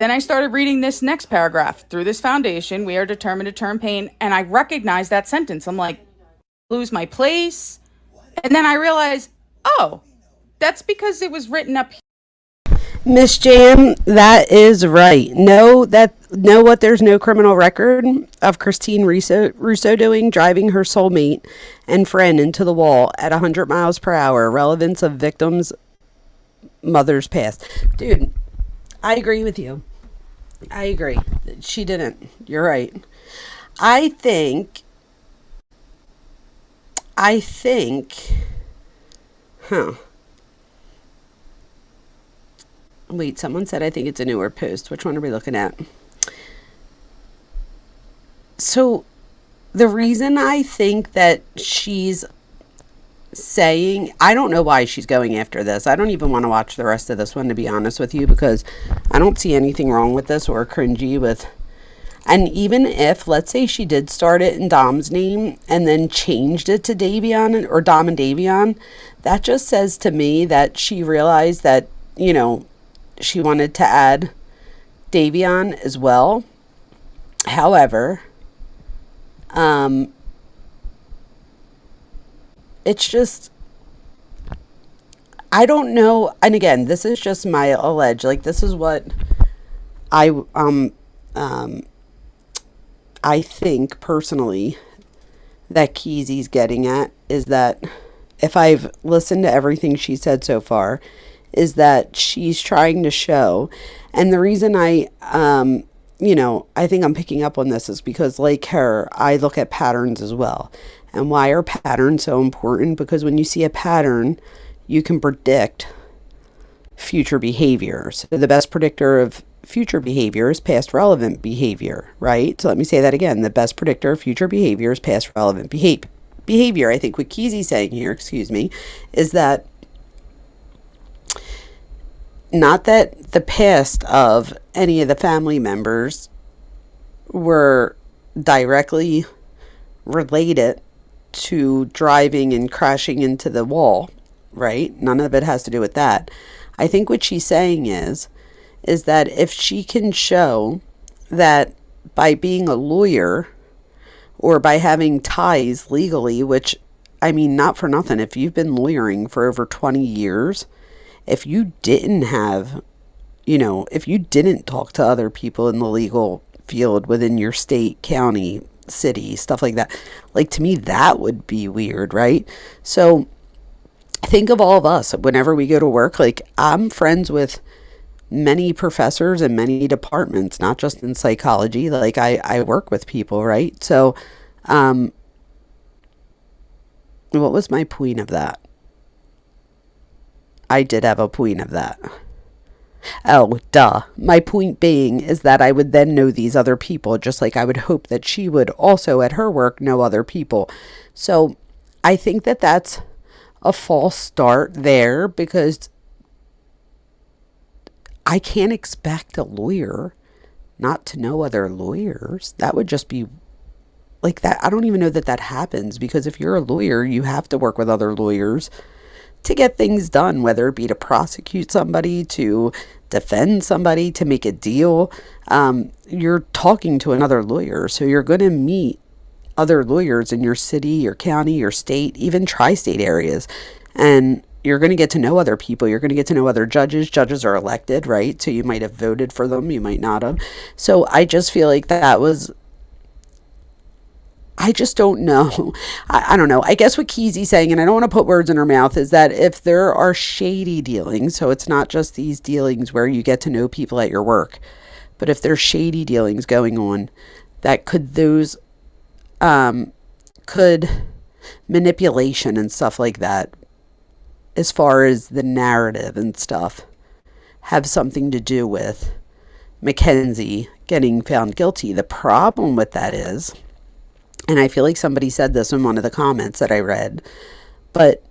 Then I started reading this next paragraph. Through this foundation, we are determined to turn pain, and I recognized that sentence. I'm like, lose my place? And then I realized, oh, that's because it was written up here. Miss Jam, that is right. Know what there's no criminal record of Christine Russo doing, driving her soulmate and friend into the wall at 100 miles per hour. Relevance of victims' mothers past. Dude, I agree with you. I agree. She didn't. You're right. I think, wait, someone said I think it's a newer post. Which one are we looking at? So the reason I think that she's saying, I don't know why she's going after this. I don't even want to watch the rest of this one, to be honest with you, because I don't see anything wrong with this or cringy with. And even if, let's say she did start it in Dom's name and then changed it to Davion or Dom and Davion, that just says to me that she realized that, you know, she wanted to add Davion as well. However, it's just, I don't know. And again, this is just my allege. Like, this is what I think personally that Keezy's getting at, is that if I've listened to everything she said so far, is that she's trying to show. And the reason I think I'm picking up on this is because, like her, I look at patterns as well. And why are patterns so important? Because when you see a pattern, you can predict future behavior. So the best predictor of future behavior is past relevant behavior, right? So let me say that again. The best predictor of future behavior is past relevant behavior. I think what Keezy's saying here, is that not that the past of any of the family members were directly related to driving and crashing into the wall, right? None of it has to do with that. I think what she's saying is that if she can show that by being a lawyer or by having ties legally, which, I mean, not for nothing, if you've been lawyering for over 20 years, if you didn't have, if you didn't talk to other people in the legal field within your state, county, city, stuff like that, like, to me, that would be weird, right? So think of all of us whenever we go to work. Like, I'm friends with many professors in many departments, not just in psychology. Like, I work with people, right? So what was my point of that? I did have a point of that. Oh, duh. My point being is that I would then know these other people, just like I would hope that she would also at her work know other people. So I think that that's a false start there, because I can't expect a lawyer not to know other lawyers. That would just be like that. I don't even know that that happens, because if you're a lawyer, you have to work with other lawyers to get things done, whether it be to prosecute somebody, to defend somebody, to make a deal. You're talking to another lawyer, so you're going to meet other lawyers in your city, your county, your state, even tri-state areas, and you're going to get to know other people. You're going to get to know other judges. Judges are elected, right? So you might have voted for them, you might not have. So I just feel like that was, I just don't know. I don't know. I guess what Keezy's saying, and I don't want to put words in her mouth, is that if there are shady dealings, so it's not just these dealings where you get to know people at your work, but if there's shady dealings going on, that could manipulation and stuff like that, as far as the narrative and stuff, have something to do with Mackenzie getting found guilty. The problem with that is, and I feel like somebody said this in one of the comments that I read, but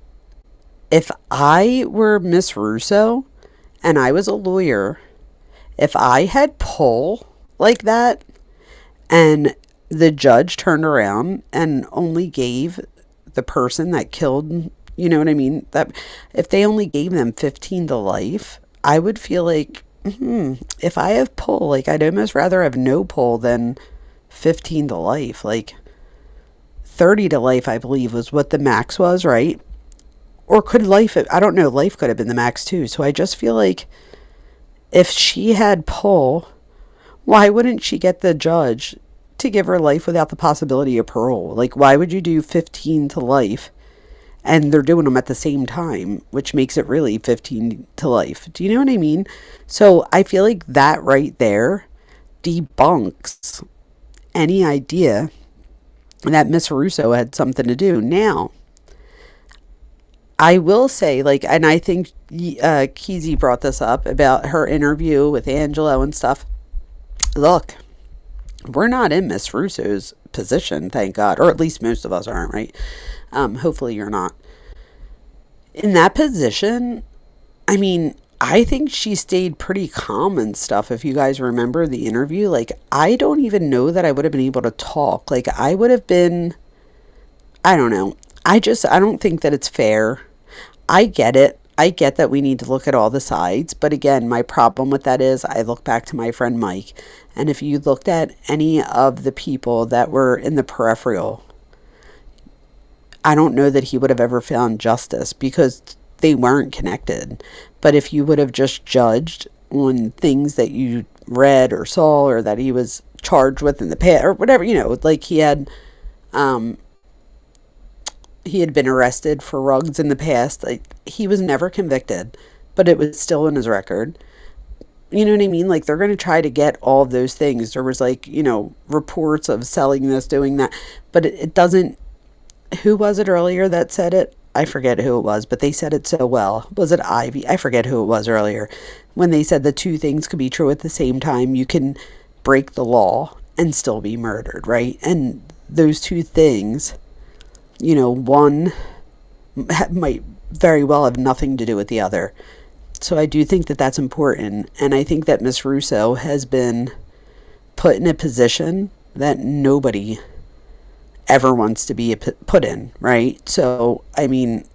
if I were Miss Russo and I was a lawyer, if I had pull like that and the judge turned around and only gave the person that killed, you know what I mean, that if they only gave them 15 to life, I would feel like, if I have pull, like I'd almost rather have no pull than 15 to life. Like 30 to life, I believe, was what the max was, right? Or could life, I don't know, life could have been the max too. So I just feel like if she had pull, why wouldn't she get the judge to give her life without the possibility of parole? Like, why would you do 15 to life and they're doing them at the same time, which makes it really 15 to life? Do you know what I mean? So I feel like that right there debunks any idea that Miss Russo had something to do. Now, I will say, like, and I think Keezy brought this up about her interview with Angelo and stuff. Look, we're not in Miss Russo's position, thank God, or at least most of us aren't, right? Hopefully you're not. In that position, I mean, I think she stayed pretty calm and stuff. If you guys remember the interview, like, I don't even know that I would have been able to talk. Like, I would have been, I don't know. I don't think that it's fair. I get it. I get that we need to look at all the sides. But again, my problem with that is I look back to my friend Mike. And if you looked at any of the people that were in the peripheral, I don't know that he would have ever found justice because they weren't connected. But if you would have just judged on things that you read or saw, or that he was charged with in the past, or whatever, you know, like he had been arrested for rugs in the past. Like, he was never convicted, but it was still in his record. You know what I mean? Like, they're going to try to get all of those things. There was, like, you know, reports of selling this, doing that, but it doesn't. Who was it earlier that said it? I forget who it was, but they said it so well. Was it Ivy? I forget who it was earlier. When they said the two things could be true at the same time. You can break the law and still be murdered, right? And those two things, you know, one might very well have nothing to do with the other. So I do think that that's important. And I think that Miss Russo has been put in a position that nobody ever wants to be put in, right? So, I mean,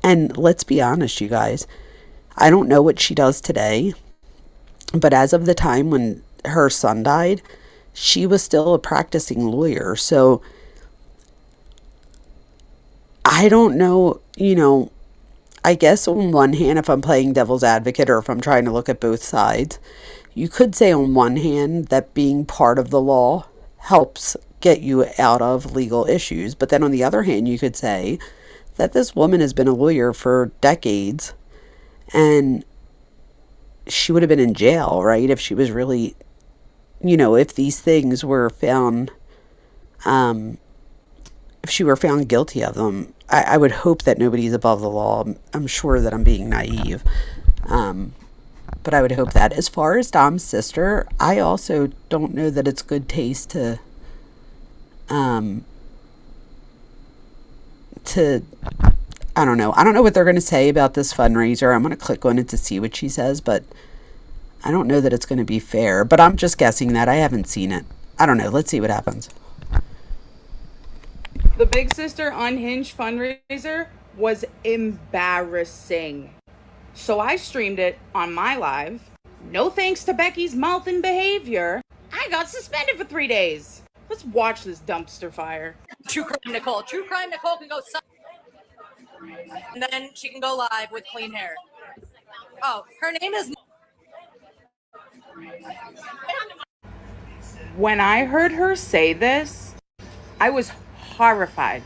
and let's be honest, you guys, I don't know what she does today, but as of the time when her son died, she was still a practicing lawyer. So I don't know, you know, I guess on one hand, if I'm playing devil's advocate, or if I'm trying to look at both sides, you could say on one hand that being part of the law helps get you out of legal issues. But then on the other hand, you could say that this woman has been a lawyer for decades and she would have been in jail, right? If she was really, you know, if these things were found, if she were found guilty of them. I would hope that nobody's above the law. I'm sure that I'm being naive. But I would hope that. As far as Dom's sister, I also don't know that it's good taste to I don't know. I don't know what they're going to say about this fundraiser. I'm going to click on it to see what she says, but I don't know that it's going to be fair. But I'm just guessing that. I haven't seen it. I don't know. Let's see what happens. The Big Sister Unhinged fundraiser was embarrassing. So I streamed it on my live. No thanks to Becky's mouth and behavior, I got suspended for 3 days. Let's watch this dumpster fire. True Crime Nicole. True Crime Nicole can go and then she can go live with clean hair. Oh, her name is... When I heard her say this, I was horrified.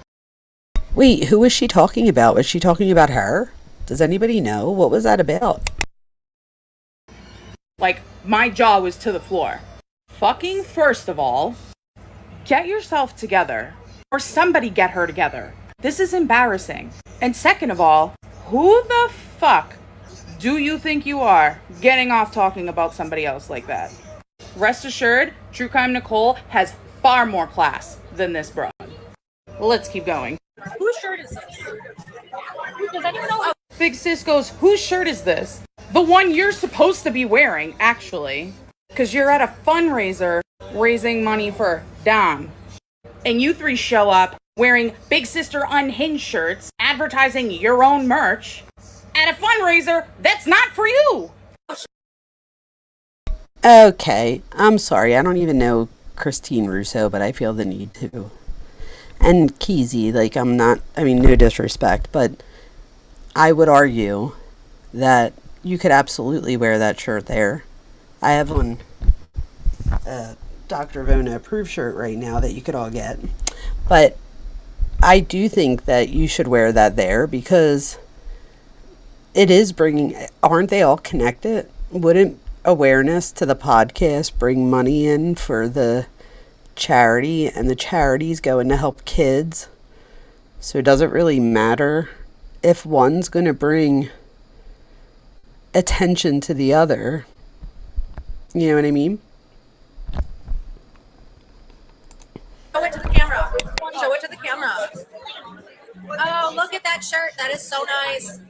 Wait, who was she talking about? Was she talking about her? Does anybody know? What was that about? Like, my jaw was to the floor. Fucking first of all, get yourself together. Or somebody get her together. This is embarrassing. And second of all, who the fuck do you think you are getting off talking about somebody else like that? Rest assured, True Crime Nicole has far more class than this broad. Let's keep going. Whose shirt is this? Does anyone know? Oh. Big Sis goes, whose shirt is this? The one you're supposed to be wearing, actually. Because you're at a fundraiser raising money for Dom. And you three show up wearing Big Sister Unhinged shirts, advertising your own merch, at a fundraiser that's not for you. Okay, I'm sorry. I don't even know Christine Russo, but I feel the need to. And Keezy, like, no disrespect, but I would argue that you could absolutely wear that shirt there. I have one Dr. Vona approved shirt right now that you could all get. But I do think that you should wear that there because it is aren't they all connected? Wouldn't awareness to the podcast bring money in for the charity, and the charity's going to help kids? So it doesn't really matter if one's going to bring attention to the other. You know what I mean? Show it to the camera. Show it to the camera. Oh, look at that shirt. That is so nice.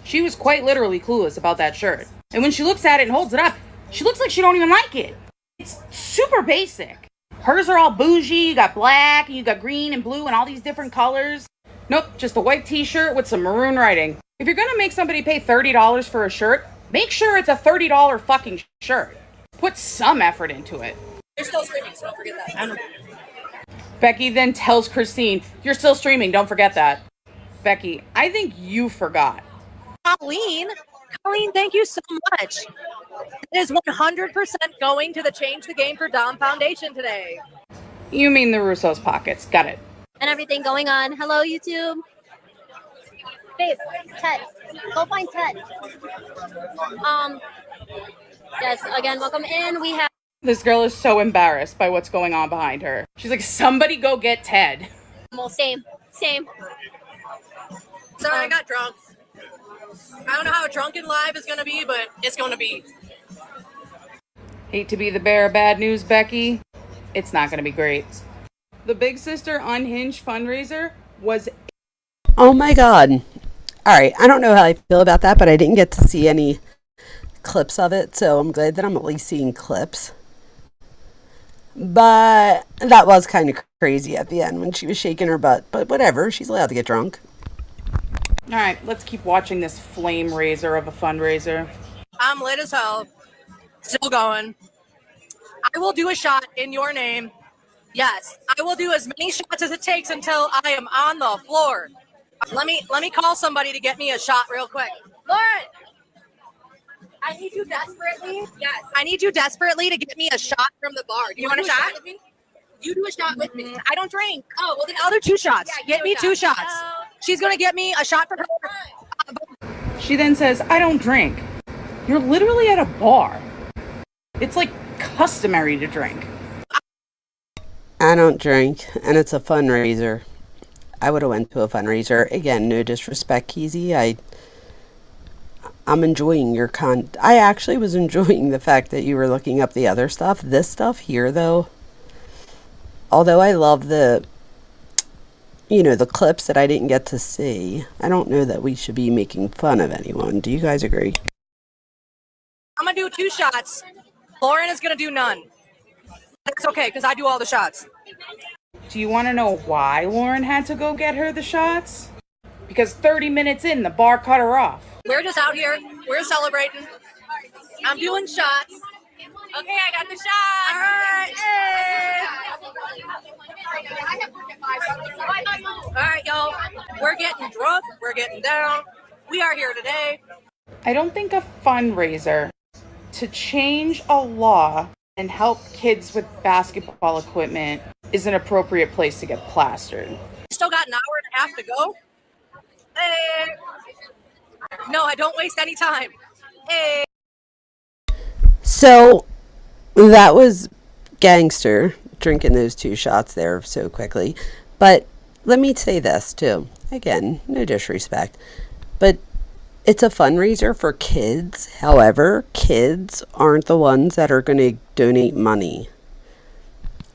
She was quite literally clueless about that shirt. And when she looks at it and holds it up, she looks like she don't even like it. It's super basic. Hers are all bougie. You got black, and you got green and blue and all these different colors. Nope, just a white t-shirt with some maroon writing. If you're gonna make somebody pay $30 for a shirt, make sure it's a $30 fucking shirt. Put some effort into it. You're still streaming, so don't forget that. Becky then tells Christine, you're still streaming, don't forget that. Becky, I think you forgot. Colleen, thank you so much. It is 100% going to the Change the Game for Dom Foundation today. You mean the Russo's pockets, got it. And everything going on. Hello, YouTube. Babe, Ted. Go find Ted. Yes, again, welcome in. We have... This girl is so embarrassed by what's going on behind her. She's like, somebody go get Ted. Same. Sorry, I got drunk. I don't know how a drunken live is going to be, but it's going to be. Hate to be the bearer of bad news, Becky. It's not going to be great. The Big Sister Unhinged fundraiser was... Oh my god. Alright, I don't know how I feel about that, but I didn't get to see any clips of it, so I'm glad that I'm at least seeing clips. But that was kind of crazy at the end when she was shaking her butt. But whatever, she's allowed to get drunk. Alright, let's keep watching this flame raiser of a fundraiser. I'm lit as hell. Still going. I will do a shot in your name. Yes, I will do as many shots as it takes until I am on the floor. Let me call somebody to get me a shot real quick. Lauren! I need you desperately. Yes. I need you desperately to get me a shot from the bar. Do you want a shot with me? You do a shot with me. I don't drink. Oh, well then I'll do 2 shots. Yeah, get me 2 shots. She's going to get me a shot for her. She then says, I don't drink. You're literally at a bar. It's like customary to drink. I don't drink, and it's a fundraiser. I would have went to a fundraiser. Again, no disrespect, Keezy. I'm enjoying your I actually was enjoying the fact that you were looking up the other stuff. This stuff here, though, although I love the clips that I didn't get to see, I don't know that we should be making fun of anyone. Do you guys agree? I'm gonna do 2 shots. Lauren is gonna do none. That's okay, because I do all the shots. Do you want to know why Lauren had to go get her the shots? Because 30 minutes in, the bar cut her off. We're just out here. We're celebrating. I'm doing shots. Okay, I got the shot. All right. Hey. All right, y'all. We're getting drunk. We're getting down. We are here today. I don't think a fundraiser to change a law and help kids with basketball equipment is an appropriate place to get plastered. Still got an hour and a half to go. Hey. No, I don't waste any time. Hey. So that was gangster drinking those 2 shots there so quickly. But let me say this too. Again, no disrespect, but it's a fundraiser for kids. However, kids aren't the ones that are going to donate money,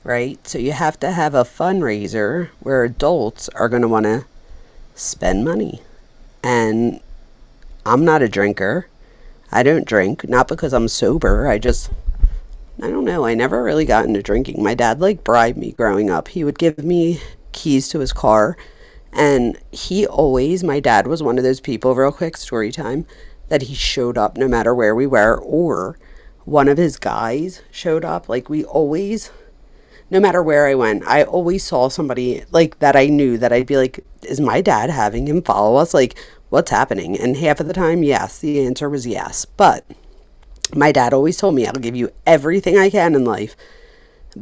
right? So you have to have a fundraiser where adults are going to want to spend money. And I'm not a drinker. I don't drink, not because I'm sober. I don't know. I never really got into drinking. My dad bribed me growing up. He would give me keys to his car. And my dad was one of those people, real quick story time, that he showed up no matter where we were, or one of his guys showed up. No matter where I went, I always saw somebody that I knew that I'd be like, is my dad having him follow us? What's happening? And half of the time, yes, the answer was yes. But my dad always told me, I'll give you everything I can in life.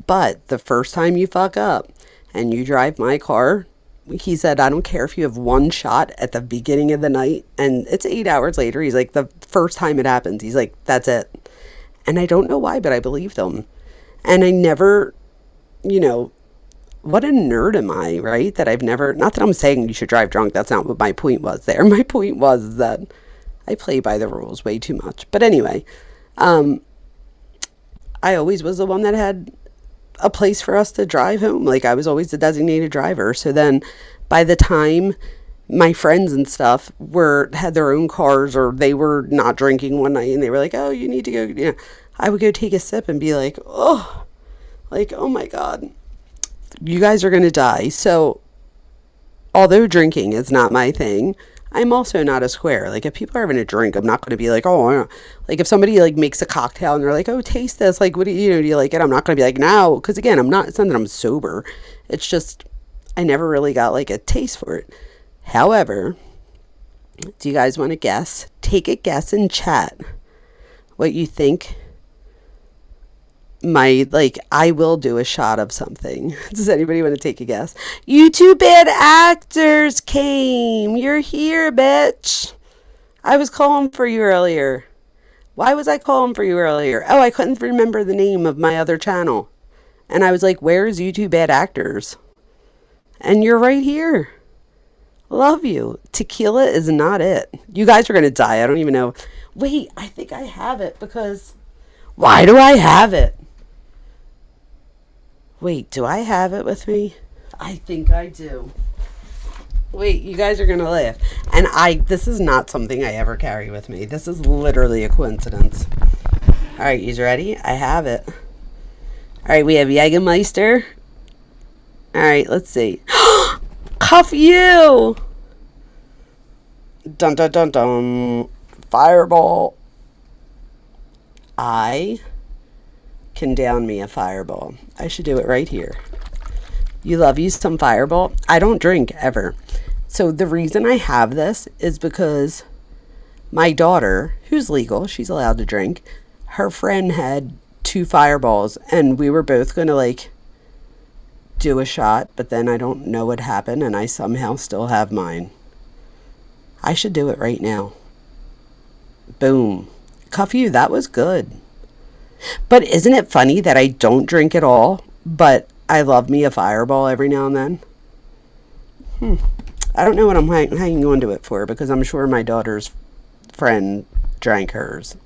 But the first time you fuck up and you drive my car, he said, I don't care if you have 1 shot at the beginning of the night and it's 8 hours later. He's like, the first time it happens, he's like, that's it. And I don't know why, but I believed him. And I never, what a nerd am I, right? That I've never, not that I'm saying you should drive drunk. That's not what my point was there. My point was that I play by the rules way too much. But anyway, I always was the one that had a place for us to drive home. I was always the designated driver. So then by the time my friends and stuff had their own cars, or they were not drinking one night and they were like, oh, you need to go, I would go take a sip and be like, oh my God, you guys are going to die. So although drinking is not my thing, I'm also not a square. If people are having a drink, I'm not going to be like, oh, if somebody makes a cocktail and they're like, oh, taste this. What do you like it? I'm not going to be like, no, because again, it's not that I'm sober. It's just, I never really got a taste for it. However, do you guys want to guess? Take a guess in chat what you think I will do a shot of something. Does anybody want to take a guess? You 2 bad actors came. You're here, bitch. I was calling for you earlier. Why was I calling for you earlier? Oh, I couldn't remember the name of my other channel. And I was like, where's you 2 bad actors? And you're right here. Love you. Tequila is not it. You guys are going to die. I don't even know. Wait, I think I have it because... Why do I have it? Wait, do I have it with me? I think I do. Wait, you guys are going to laugh. And this is not something I ever carry with me. This is literally a coincidence. All right, you ready? I have it. All right, we have Jägermeister. All right, let's see. Cuff you! Dun dun dun dun. Fireball. I can down me a Fireball. I should do it right here. You love you some Fireball? I don't drink ever. So the reason I have this is because my daughter, who's legal, she's allowed to drink, her friend had 2 Fireballs and we were both going to do a shot, but then I don't know what happened and I somehow still have mine. I should do it right now. Boom. Cuff you, that was good. But isn't it funny that I don't drink at all, but I love me a Fireball every now and then? I don't know what I'm hanging on to it for, because I'm sure my daughter's friend drank hers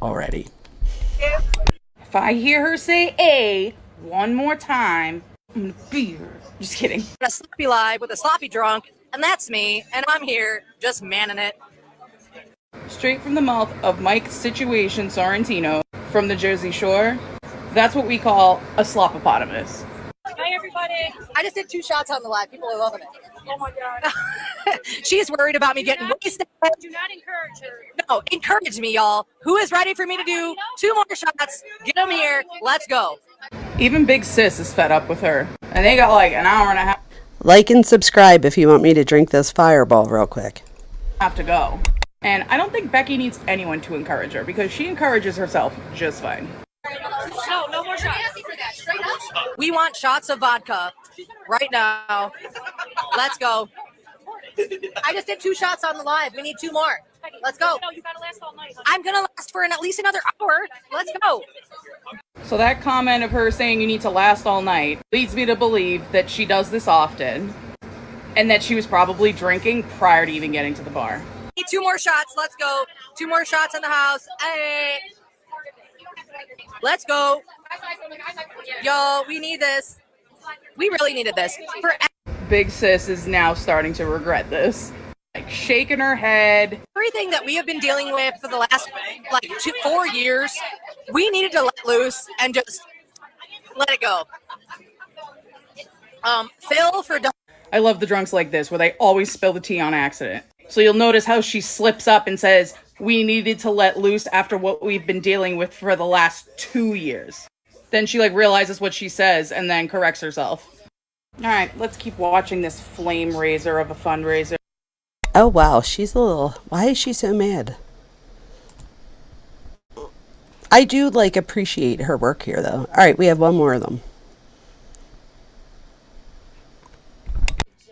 already. If I hear her say A one more time, I'm gonna beat her. Just kidding. A sloppy live with a sloppy drunk, and that's me, and I'm here just manning it. Straight from the mouth of Mike Situation Sorrentino from the Jersey Shore. That's what we call a slopopotamus. Hi, everybody. I just did 2 shots on the live. People are loving it. Oh, my God. She's worried about me getting wasted. Do not encourage her. No, encourage me, y'all. Who is ready for me to do 2 more shots? Get them here. Let's go. Even Big Sis is fed up with her. And they got like an hour and a half Like and subscribe if you want me to drink this Fireball real quick. to go. And I don't think Becky needs anyone to encourage her, because she encourages herself just fine. No more shots. We want shots of vodka right now. Let's go. I just did 2 shots on the live. We need 2 more. Let's go. No, you gotta last all night. I'm going to last for at least another hour. Let's go. So that comment of her saying you need to last all night leads me to believe that she does this often, and that she was probably drinking prior to even getting to the bar. Need 2 more shots. Let's go. 2 more shots in the house. Hey. Let's go. Yo, we need this. We really needed this. Big Sis is now starting to regret this. Like, shaking her head. Everything that we have been dealing with for the last, 4 years, we needed to let loose and just let it go. Phil for... I love the drunks like this, where they always spill the tea on accident. So you'll notice how she slips up and says, we needed to let loose after what we've been dealing with for the last 2 years. Then she realizes what she says and then corrects herself. All right, let's keep watching this flame raiser of a fundraiser. Oh, wow. She's a little... Why is she so mad? I do, appreciate her work here, though. All right, we have one more of them.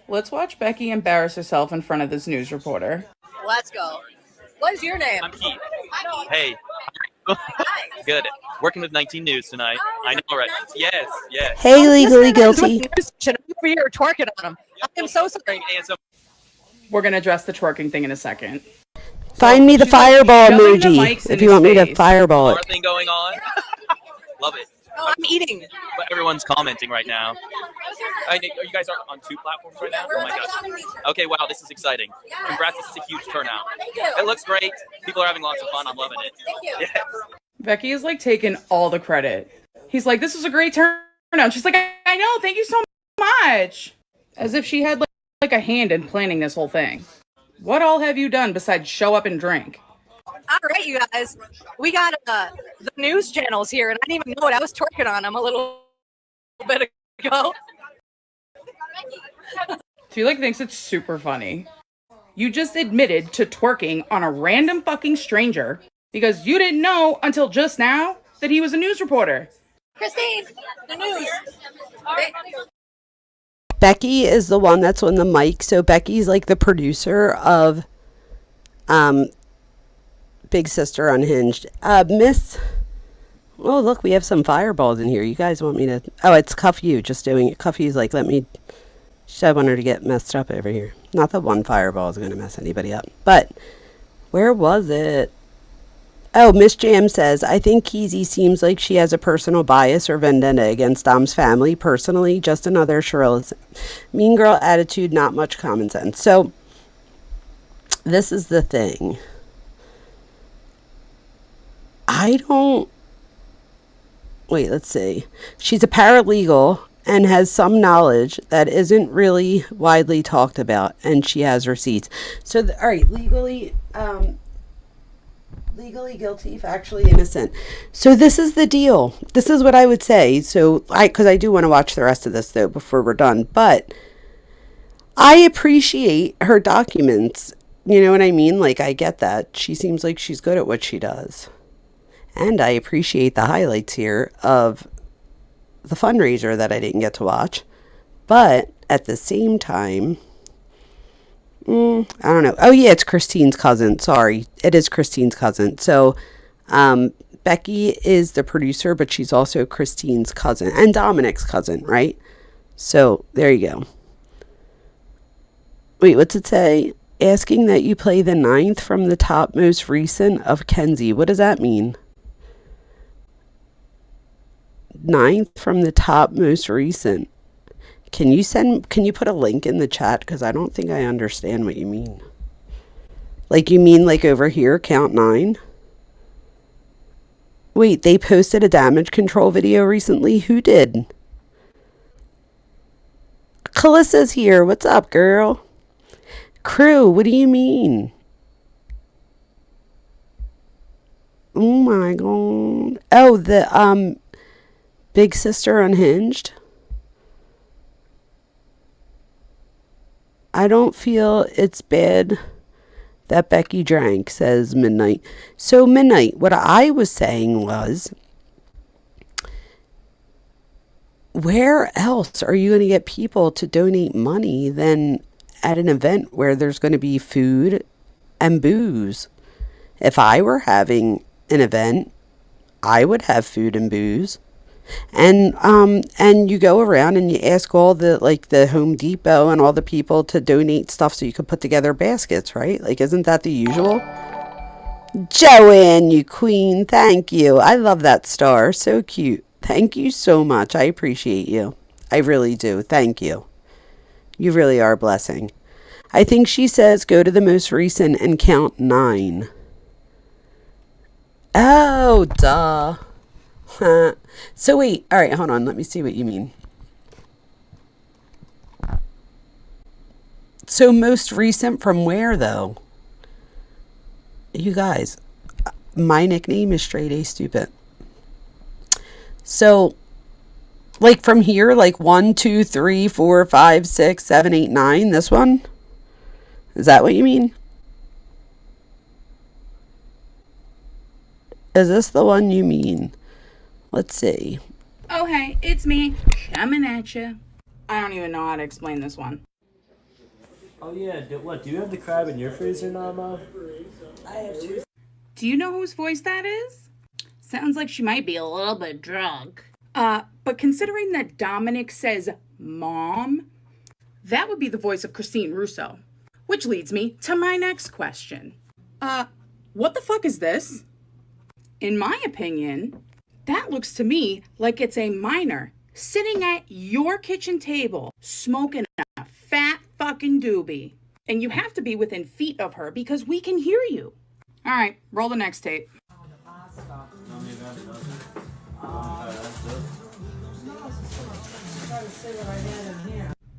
Let's watch Becky embarrass herself in front of this news reporter. Let's go. What is your name? I'm Keith. Hey. Good. Working with 19 News tonight. I know, right? Yes. Hey, Legally Guilty. I'm over here twerking on him. I'm so sorry. We're going to address the twerking thing in a second. Find me the fireball shoving the emoji mics in if you his want me to face. fireball it. More thing going on. Love it. Oh, I'm eating. But everyone's commenting right now. Are you guys on 2 platforms right now? Oh my gosh. Okay, wow, this is exciting. Congrats, this is a huge turnout. Thank you. It looks great. People are having lots of fun. I'm loving it. Thank you. Yes. Becky is taking all the credit. He's like, this was a great turnout. She's like, I know, thank you so much. As if she had a hand in planning this whole thing. What all have you done besides show up and drink? All right, you guys. We got the news channels here, and I didn't even know it. I was twerking on them a little bit ago. Felix thinks it's super funny. You just admitted to twerking on a random fucking stranger because you didn't know until just now that he was a news reporter. Christine, the news. Becky is the one that's on the mic. So Becky's the producer of Big Sister Unhinged. Miss... Oh, look, we have some fireballs in here. You guys want me to... Oh, it's Cuff You just doing it. Cuff You's let me... I want her to get messed up over here. Not that one fireball is going to mess anybody up. But where was it? Oh, Miss Jam says, I think Keezy seems like she has a personal bias or vendetta against Dom's family. Personally, just another Shirilla mean girl attitude, not much common sense. So, this is the thing. I don't... Wait, let's see. She's a paralegal and has some knowledge that isn't really widely talked about, and she has receipts. So, all right, legally guilty, factually innocent. So this is the deal. This is what I would say. So because I do want to watch the rest of this though before we're done, but I appreciate her documents. You know what I mean? I get that. She seems like she's good at what she does. And I appreciate the highlights here of the fundraiser that I didn't get to watch. But at the same time, I don't know. Oh, yeah, it's Christine's cousin. Sorry. It is Christine's cousin. So, Becky is the producer, but she's also Christine's cousin and Dominic's cousin, right? So, there you go. Wait, what's it say? Asking that you play the 9th from the top most recent of Kenzie. What does that mean? 9th from the top most recent. Can you put a link in the chat? Because I don't think I understand what you mean. Like, you mean like over here, count 9? Wait, they posted a damage control video recently? Who did? Calissa's here. What's up, girl? Crew, what do you mean? Oh my god. Oh, the Big Sister Unhinged. I don't feel it's bad that Becky drank, says Midnight. So Midnight, what I was saying was, where else are you going to get people to donate money than at an event where there's going to be food and booze? If I were having an event, I would have food and booze. And you go around and you ask all the Home Depot and all the people to donate stuff so you can put together baskets, right? Like, isn't that the usual? Joanne, you queen, thank you. I love that star. So cute. Thank you so much. I appreciate you. I really do. Thank you. You really are a blessing. I think she says go to the most recent and count 9. Oh, duh. So wait, all right, hold on. Let me see what you mean. So most recent from where, though? You guys, my nickname is Straight A Stupid. So, like from here, like 1, 2, 3, 4, 5, 6, 7, 8, 9. This one? Is that what you mean? Is this the one you mean? Let's see. Oh, hey, it's me, coming at you. I don't even know how to explain this one. Oh yeah, do you have the crab in your freezer, Nama? I have 2. Do you know whose voice that is? Sounds like she might be a little bit drunk. But considering that Dominic says mom, that would be the voice of Mrs Russo. Which leads me to my next question. What the fuck is this? In my opinion, that looks to me like it's a minor sitting at your kitchen table smoking a fat fucking doobie. And you have to be within feet of her because we can hear you. All right, roll the next tape.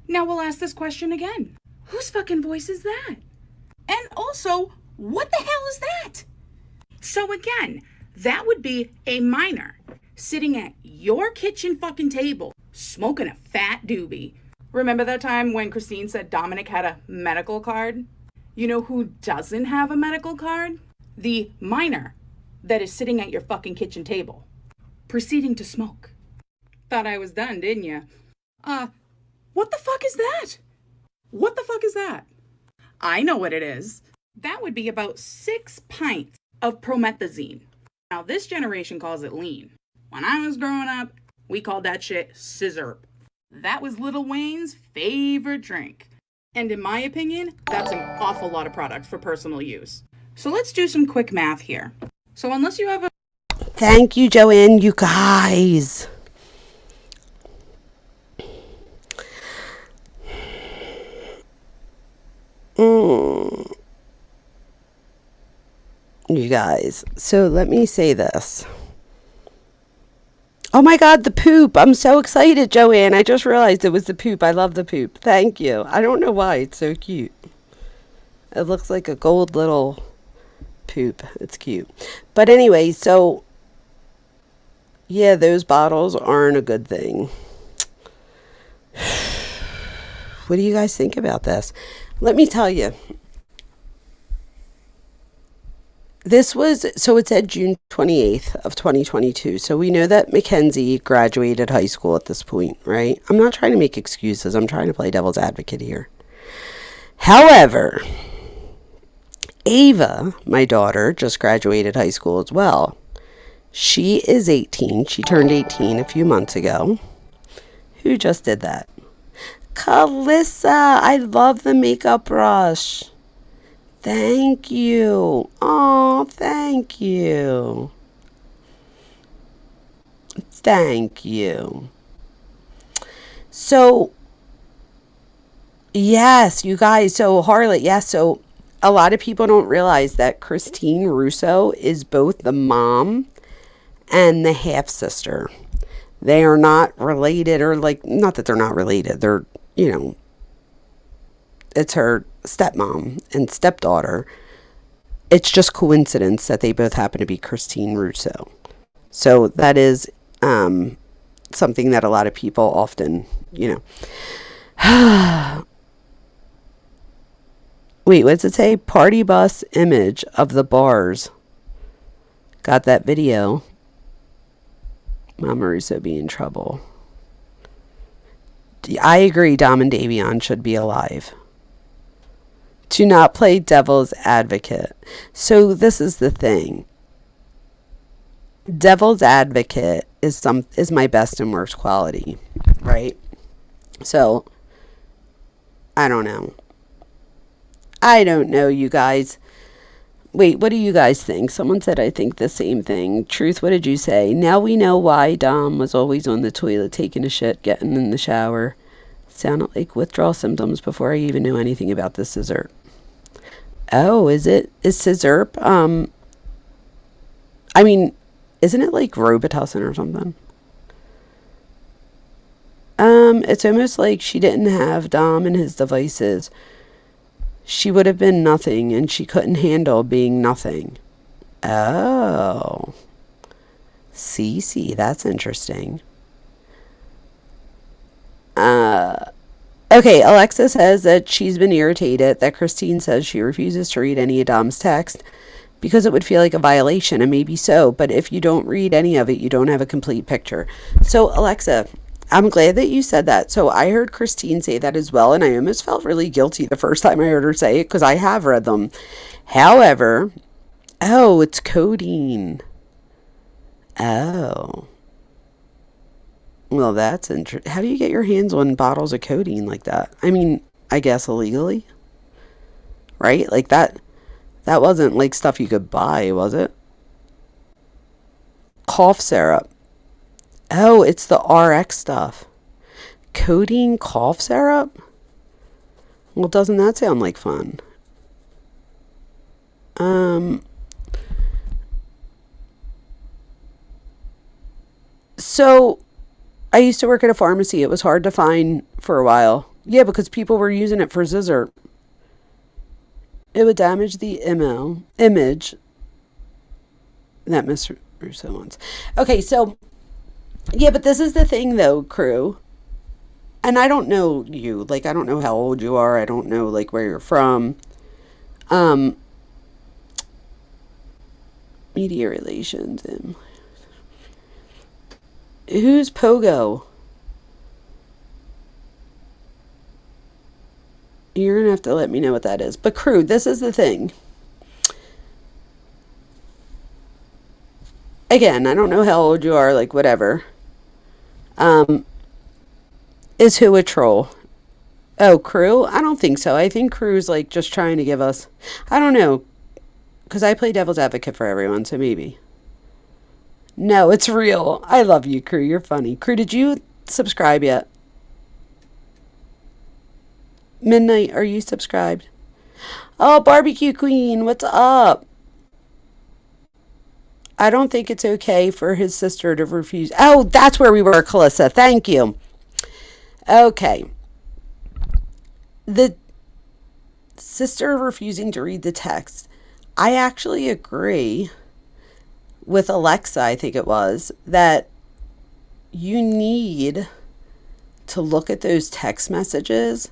Now we'll ask this question again. Whose fucking voice is that? And also, what the hell is that? So again, that would be a minor sitting at your kitchen fucking table smoking a fat doobie. Remember that time when Christine said Dominic had a medical card? You know who doesn't have a medical card? The minor that is sitting at your fucking kitchen table, proceeding to smoke. Thought I was done, didn't you? What the fuck is that? What the fuck is that? I know what it is. That would be about 6 pints of promethazine. Now, this generation calls it lean. When I was growing up, we called that shit scissor. That was Lil Wayne's favorite drink. And in my opinion, that's an awful lot of product for personal use. So let's do some quick math here. So unless you have a... Thank you, Joanne, you guys. You guys, so let me say this. Oh my god, the poop. I'm so excited, Joanne. I just realized it was the poop. I love the poop. Thank you. I don't know why. It's so cute. It looks like a gold little poop. It's cute. But anyway, so yeah, those bottles aren't a good thing. What do you guys think about this? Let me tell you. This was, so it said June 28th of 2022. So we know that Mackenzie graduated high school at this point, right? I'm not trying to make excuses. I'm trying to play devil's advocate here. However, Ava, my daughter, just graduated high school as well. She is 18. She turned 18 a few months ago. Who just did that? Calissa, I love the makeup brush. Thank you. Oh, thank you. Thank you. So, yes, you guys. So, Harlot, yes. So, a lot of people don't realize that Christine Russo is both the mom and the half sister. They are not related, or like, not that they're not related. They're, it's her stepmom and stepdaughter. It's just coincidence that they both happen to be Christine Russo. So that is something that a lot of people often, Wait, what's it say? Party bus image of the bars. Got that video. Mama Russo be in trouble. I agree, Dom and Davion should be alive. Do not play devil's advocate. So this is the thing. Devil's advocate is my best and worst quality, right? So I don't know. I don't know, you guys. Wait, what do you guys think? Someone said I think the same thing. Truth, what did you say? Now we know why Dom was always on the toilet taking a shit, getting in the shower. Sounded like withdrawal symptoms before I even knew anything about the scissor. Oh, is scissor? I mean, isn't it like Robitussin or something? It's almost like she didn't have Dom and his devices. She would have been nothing, and she couldn't handle being nothing. Oh. See, that's interesting. Okay, Alexa says that she's been irritated that Christine says she refuses to read any of Dom's text because it would feel like a violation, and maybe so, but if you don't read any of it, you don't have a complete picture. So, Alexa, I'm glad that you said that. So I heard Christine say that as well, and I almost felt really guilty the first time I heard her say it because I have read them. However, oh, it's codeine. Oh. Well, that's interesting. How do you get your hands on bottles of codeine like that? I mean, I guess illegally, right? Like that wasn't like stuff you could buy, was it? Cough syrup. Oh, it's the RX stuff. Codeine cough syrup? Well, doesn't that sound like fun? So I used to work at a pharmacy. It was hard to find for a while. Yeah, because people were using it for scissor. It would damage the image that Miss Russo wants. Okay, so yeah, but this is the thing though, crew. And I don't know you. Like, I don't know how old you are. I don't know like where you're from. Media relations and who's Pogo? You're gonna have to let me know what that is. But crew, this is the thing. Again, I don't know how old you are, like whatever. Is who a troll? Oh, crew? I don't think so. I think crew's like just trying to give us, I don't know, because I play devil's advocate for everyone, so maybe. No, it's real. I love you, crew. You're funny. Crew, did you subscribe yet? Midnight, are you subscribed? Oh, Barbecue Queen, what's up? I don't think it's okay for his sister to refuse. Oh, that's where we were, Calissa. Thank you. Okay. The sister refusing to read the text. I actually agree with Alexa, I think it was, that you need to look at those text messages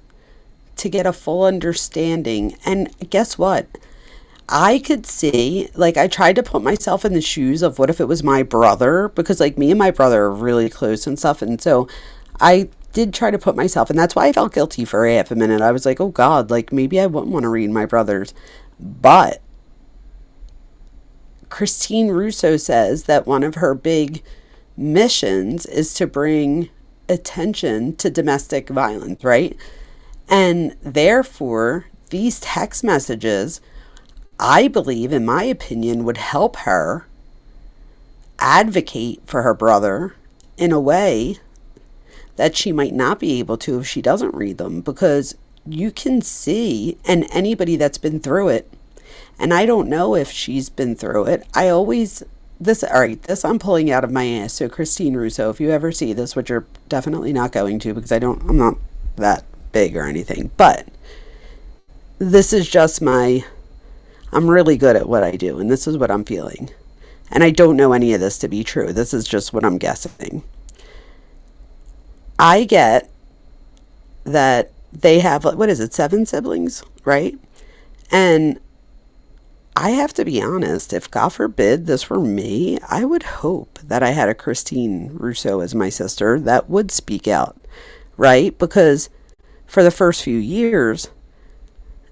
to get a full understanding. And guess what? I could see, like, I tried to put myself in the shoes of what if it was my brother, because like me and my brother are really close and stuff. And so I did try to put myself, and that's why I felt guilty for half a minute. I was like, oh God, like maybe I wouldn't want to read my brother's. But Christine Russo says that one of her big missions is to bring attention to domestic violence, right? And therefore, these text messages, I believe, in my opinion, would help her advocate for her brother in a way that she might not be able to if she doesn't read them, because you can see, and anybody that's been through it, and I don't know if she's been through it. This I'm pulling out of my ass. So Christine Russo, if you ever see this, which you're definitely not going to, because I'm not that big or anything, but this is just I'm really good at what I do, and this is what I'm feeling. And I don't know any of this to be true. This is just what I'm guessing. I get that they have, 7 siblings, right? And I have to be honest, if God forbid this were me, I would hope that I had a Christine Russo as my sister that would speak out, right? Because for the first few years,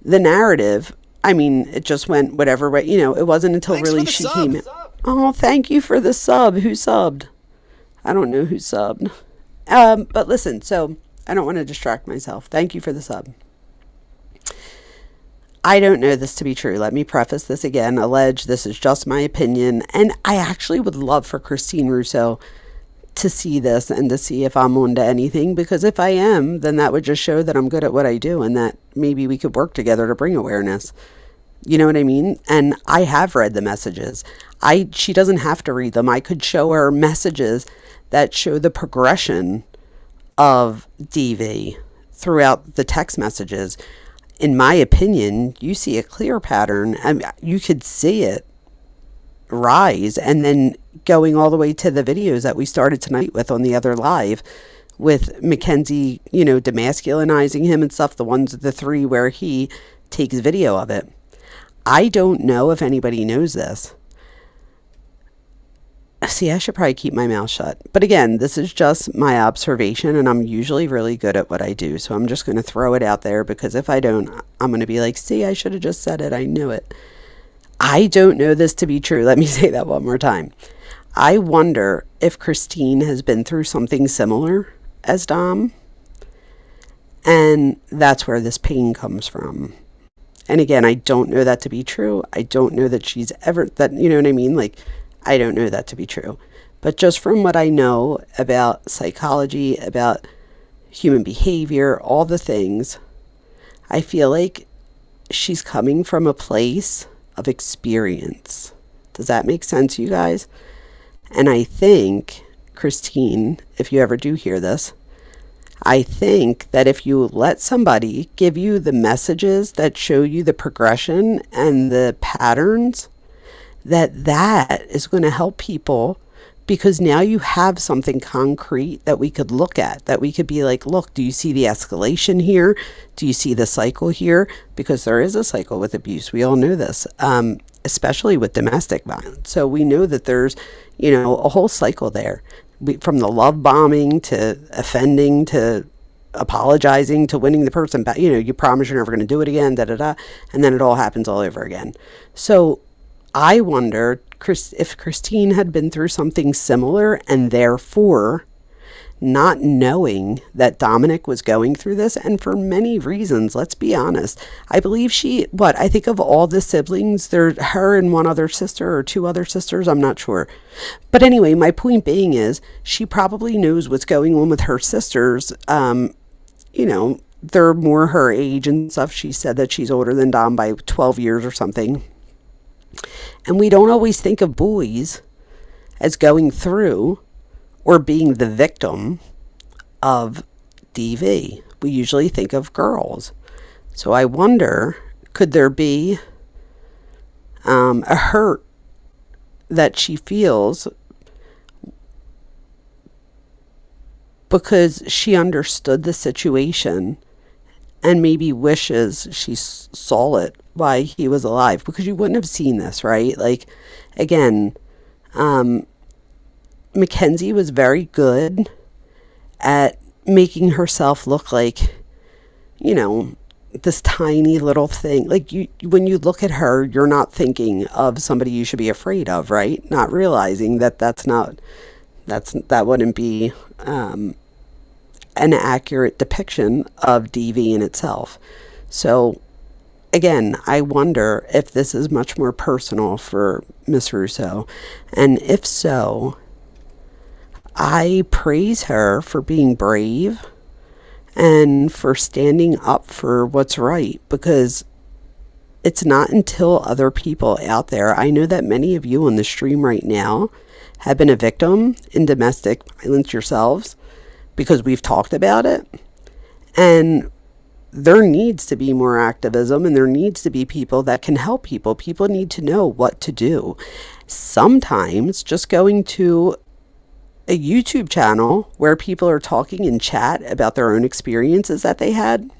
the narrative, it just went whatever way, it wasn't until really she came in. Oh, thank you for the sub. Who subbed? I don't know who subbed. But listen, so I don't want to distract myself. Thank you for the sub. I don't know this to be true. Let me preface this again. Allege, this is just my opinion. And I actually would love for Christine Russo to see this and to see if I'm on to anything, because if I am, then that would just show that I'm good at what I do and that maybe we could work together to bring awareness. You know what I mean? And I have read the messages. She doesn't have to read them. I could show her messages that show the progression of DV throughout the text messages. In my opinion, you see a clear pattern. You could see it rise, and then going all the way to the videos that we started tonight with on the other live with Mackenzie, demasculinizing him and stuff, the 3 where he takes video of it. I don't know if anybody knows this. See, I should probably keep my mouth shut. But again, this is just my observation, and I'm usually really good at what I do. So I'm just going to throw it out there, because if I don't, I'm going to be like, see, I should have just said it. I knew it. I don't know this to be true. Let me say that one more time. I wonder if Christine has been through something similar as Dom, and that's where this pain comes from. And again, I don't know that to be true. I don't know that she's ever, that, you know what I mean? I don't know that to be true. But just from what I know about psychology, about human behavior, all the things, I feel like she's coming from a place of experience. Does that make sense, you guys? And I think, Christine, if you ever do hear this, I think that if you let somebody give you the messages that show you the progression and the patterns, that is going to help people, because now you have something concrete that we could look at, that we could be like, look, do you see the escalation here? Do you see the cycle here? Because there is a cycle with abuse. We all know this, especially with domestic violence. So we know that there's, a whole cycle there. From the love bombing to offending to apologizing to winning the person back. You promise you're never going to do it again, and then it all happens all over again. So I wonder if Christine had been through something similar, and therefore not knowing that Dominic was going through this, and for many reasons, let's be honest. I believe I think of all the siblings, there's her and one other sister or 2 other sisters, I'm not sure. But anyway, my point being is she probably knows what's going on with her sisters. They're more her age and stuff. She said that she's older than Dom by 12 years or something. And we don't always think of boys as going through or being the victim of DV. We usually think of girls. So I wonder, could there be a hurt that she feels because she understood the situation and maybe wishes she saw it while he was alive, because you wouldn't have seen this, right? Again, Mackenzie was very good at making herself look like, this tiny little thing. When you look at her, you're not thinking of somebody you should be afraid of, right? Not realizing that that wouldn't be an accurate depiction of DV in itself. So again, I wonder if this is much more personal for Miss Russo. And if so, I praise her for being brave and for standing up for what's right, because it's not until other people out there, I know that many of you on the stream right now have been a victim in domestic violence yourselves, because we've talked about it. And there needs to be more activism, and there needs to be people that can help people. People need to know what to do. Sometimes just going to a YouTube channel where people are talking in chat about their own experiences that they had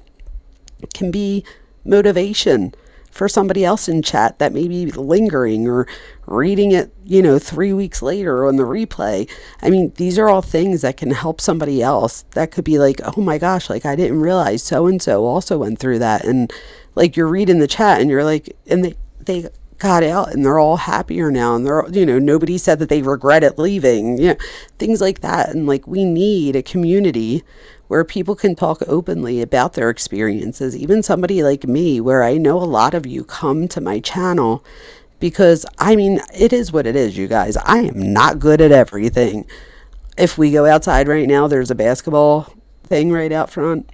can be motivation for somebody else in chat that may be lingering or reading it, 3 weeks later on the replay. I mean, these are all things that can help somebody else. That could be like, oh my gosh, like I didn't realize so-and-so also went through that. And like you're reading the chat and you're like, and they got out and they're all happier now. And they're, nobody said that they regretted leaving, things like that. And like, we need a community where people can talk openly about their experiences. Even somebody like me, where I know a lot of you come to my channel because, I mean, it is what it is, you guys. I am not good at everything. If we go outside right now, there's a basketball thing right out front.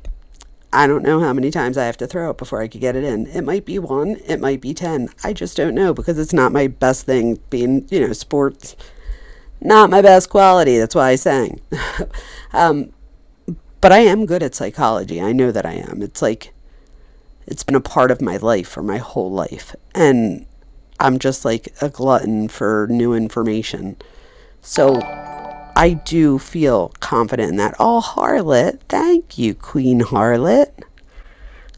I don't know how many times I have to throw it before I could get it in. It might be 1, it might be 10. I just don't know, because it's not my best thing being, sports. Not my best quality. That's why I sang. But I am good at psychology. I know that I am. It's like, it's been a part of my life for my whole life. And I'm just like a glutton for new information. So I do feel confident in that. Oh, Harlot. Thank you, Queen Harlot.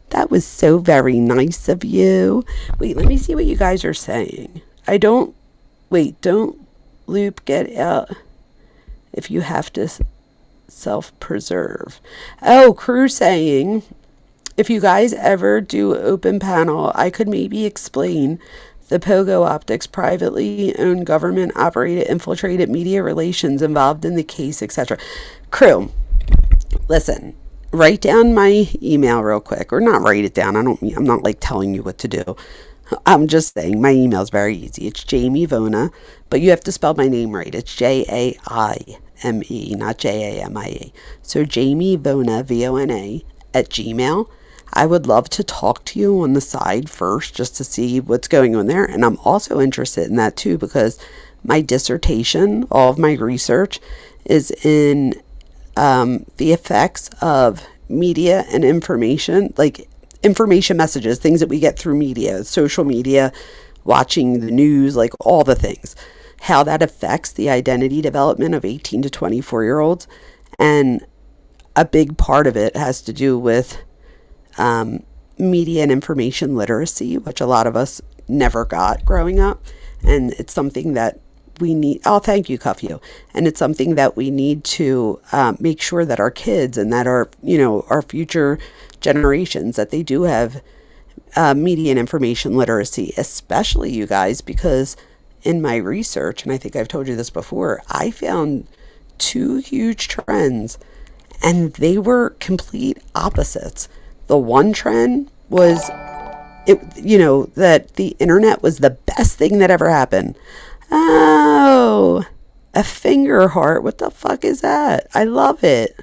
That was so very nice of you. Wait, let me see what you guys are saying. Don't loop, get out if you have to self-preserve. Oh, Crew saying, if you guys ever do open panel, I could maybe explain the Pogo Optics privately owned, government operated, infiltrated media relations involved in the case, etc. Crew, listen, write down my email real quick, or not write it down. I'm not like telling you what to do. I'm just saying my email is very easy. It's Jamie Vona, but you have to spell my name right. It's Jaime, not Jamie. So Jamie Vona, Vona, at Gmail. I would love to talk to you on the side first, just to see what's going on there. And I'm also interested in that too, because my dissertation, all of my research, is in the effects of media and information, like information messages, things that we get through media, social media, watching the news, like all the things, how that affects the identity development of 18 to 24-year-olds. And a big part of it has to do with media and information literacy, which a lot of us never got growing up. And it's something that we need. Oh, thank you, Cuffy. And it's something that we need to make sure that our kids and that our future generations, that they do have media and information literacy, especially you guys, because in my research, and I think I've told you this before, I found 2 huge trends, and they were complete opposites. The one trend was, that the internet was the best thing that ever happened. Oh, a finger heart. What the fuck is that? I love it.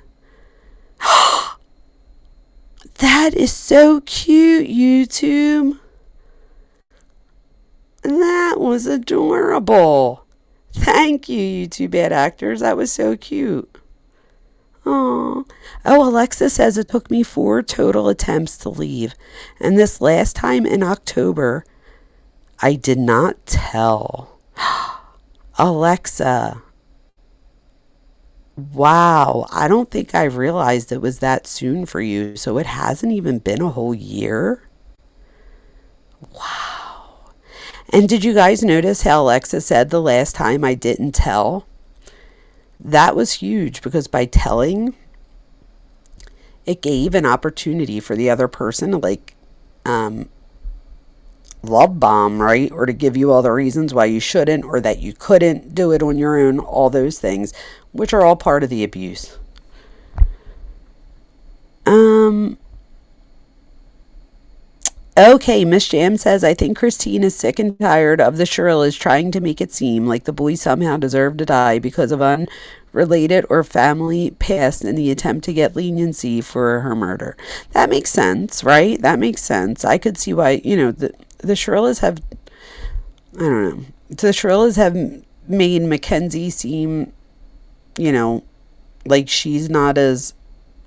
That is so cute, YouTube. That was adorable. Thank you, YouTube bad actors. That was so cute. Oh, Alexa says it took me 4 total attempts to leave. And this last time in October, I did not tell. Alexa. Wow. I don't think I realized it was that soon for you. So it hasn't even been a whole year. Wow. And did you guys notice how Alexa said the last time I didn't tell? That was huge, because by telling, it gave an opportunity for the other person to love bomb, right? Or to give you all the reasons why you shouldn't, or that you couldn't do it on your own, all those things, which are all part of the abuse. Um, Okay, Miss Jam says, I think Christine is sick and tired of the Shirillas trying to make it seem like the boy somehow deserved to die because of unrelated or family past in the attempt to get leniency for her murder. That makes sense, right? That makes sense. I could see why, the Shirillas have, I don't know, the Shirillas have made Mackenzie seem, you know, like she's not as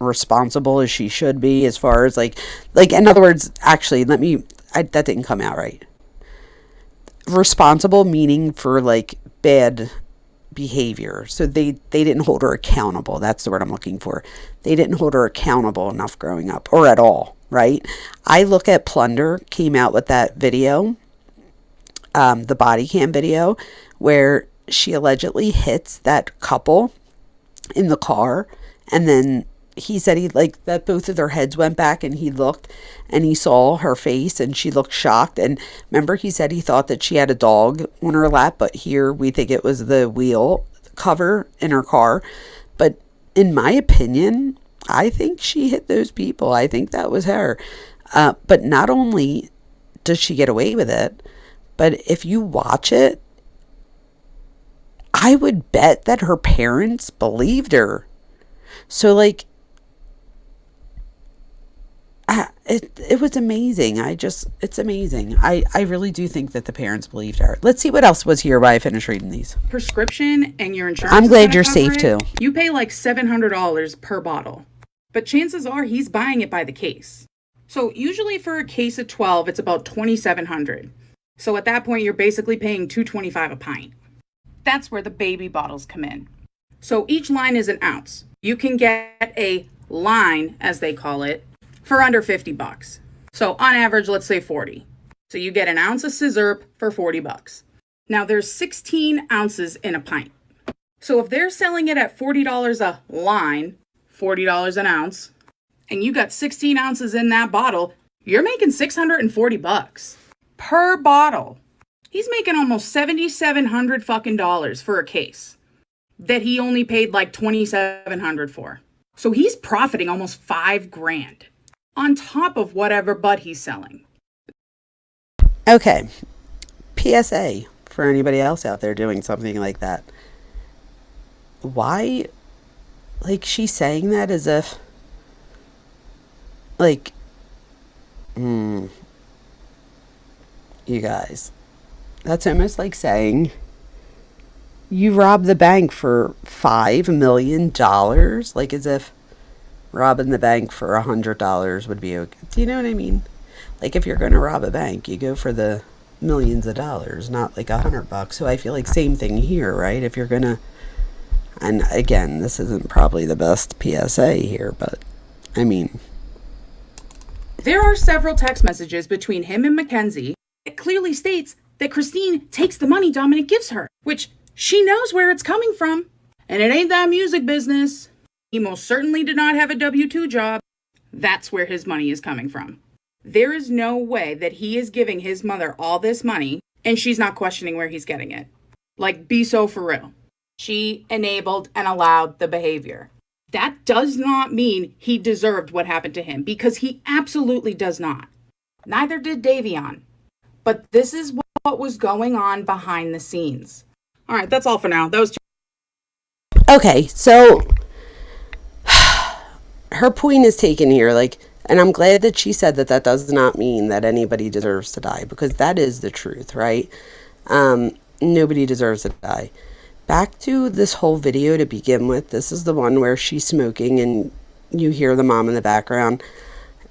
responsible as she should be, as far as like in other words, actually, that didn't come out right. Responsible meaning for like bad behavior. So they didn't hold her accountable. That's the word I'm looking for. They didn't hold her accountable enough growing up, or at all, right? I look at Plunder came out with that video, the body cam video, where she allegedly hits that couple in the car, and then he said he like that both of their heads went back, and he looked and he saw her face and she looked shocked. And remember, he said he thought that she had a dog on her lap, but here we think it was the wheel cover in her car. But in my opinion, I think she hit those people. I think that was her. But not only does she get away with it, but if you watch it, I would bet that her parents believed her. So like, it was amazing. It's amazing. I really do think that the parents believed her. Let's see what else was here while I finish reading these. Prescription and your insurance. I'm is glad gonna you're cover safe it. too. You pay like $700 per bottle, but chances are he's buying it by the case. So usually for a case of 12, it's about $2,700. So at that point, you're basically paying $2.25 a pint. That's where the baby bottles come in. So each line is an ounce. You can get a line, as they call it, for under $50. So on average, let's say 40. So you get an ounce of scissor for $40. Now there's 16 ounces in a pint. So if they're selling it at $40 a line, $40 an ounce, and you got 16 ounces in that bottle, you're making $640 per bottle. He's making almost $7,700 fucking dollars for a case that he only paid like $2,700 for. So he's profiting almost $5,000 on top of whatever bud he's selling. Okay. PSA for anybody else out there doing something like that. Why, like, she's saying that as if, like, you guys, that's almost like saying you robbed the bank for $5 million, like as if robbing the bank for $100 would be okay. Do you know what I mean? Like, if you're going to rob a bank, you go for the millions of dollars, not like $100. So I feel like same thing here, right? If you're going to, and again, this isn't probably the best PSA here, but I mean, There are several text messages between him and Mackenzie. It clearly states that Christine takes the money Dominic gives her, which she knows where it's coming from. And it ain't that music business. He most certainly did not have a W-2 job. That's where his money is coming from. There is no way that he is giving his mother all this money and she's not questioning where he's getting it. Like, be so for real. She enabled and allowed the behavior. That does not mean he deserved what happened to him, because he absolutely does not. Neither did Davion. But this is what was going on behind the scenes. All right, that's all for now. That was okay, so her point is taken here, like, and I'm glad that she said that that does not mean that anybody deserves to die, because that is the truth, right? Nobody deserves to die. Back to this whole video to begin with. This is the one where she's smoking and you hear the mom in the background.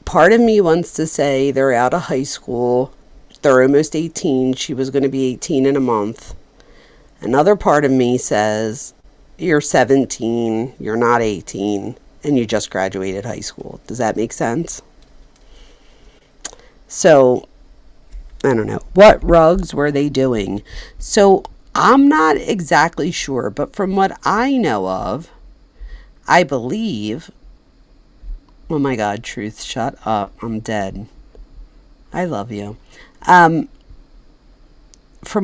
Part of me wants to say they're out of high school. They're almost 18. She was going to be 18 in a month. Another part of me says, you're 17, you're not 18, and you just graduated high school. Does that make sense? So, I don't know. What rugs were they doing? So, I'm not exactly sure, but from what I know of, I believe, oh my God, Truth, shut up. I'm dead. I love you. From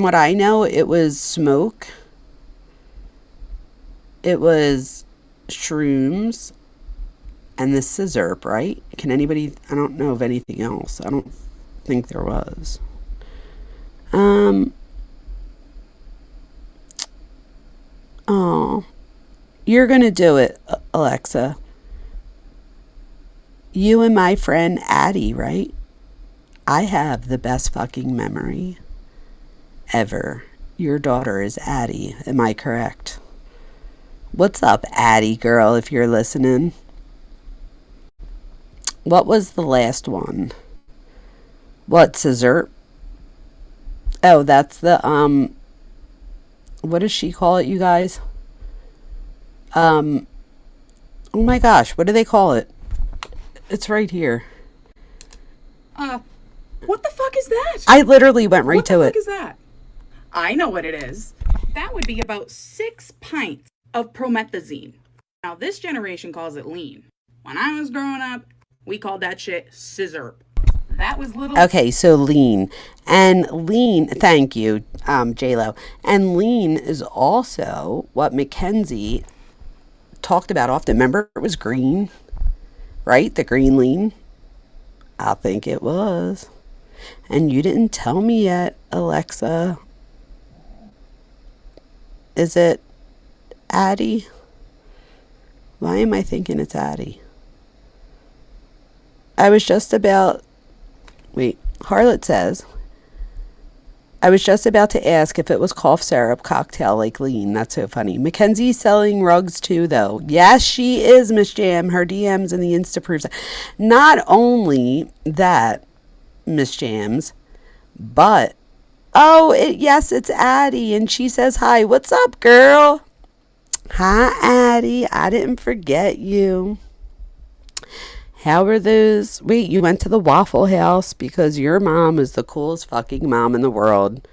what I know, it was smoke. It was shrooms. and the scissor, right? Can anybody, I don't know of anything else. I don't think there was. Oh, you're gonna do it, Alexa. You and my friend Addie, right? I have the best fucking memory ever. Your daughter is Addie, am I correct? What's up, Addie girl, if you're listening? What was the last one? What, scissor? Oh, that's the, what does she call it, you guys? Oh my gosh, what do they call it? It's right here. What the fuck is that? I literally went right to it. What the fuck is that? I know what it is. That would be about 6 pints of promethazine. Now, this generation calls it lean. When I was growing up, we called that shit scissor. That was little. Okay, so lean. And lean, thank you, J-Lo. And lean is also what Mackenzie talked about often. Remember, it was green, right? The green lean? I think it was. And you didn't tell me yet, Alexa. Is it Addie? Why am I thinking it's Addie? I was just about... Wait, Harlot says... I was just about to ask if it was cough syrup cocktail like lean. That's so funny. Mackenzie's selling rugs too, though. Yes, she is, Miss Jam. Her DMs and the Insta proves that. Not only that, Miss Jams, but yes, it's Addie, and she says hi. What's up, girl? Hi, Addie. I didn't forget you. How are those? Wait, you went to the Waffle House because your mom is the coolest fucking mom in the world.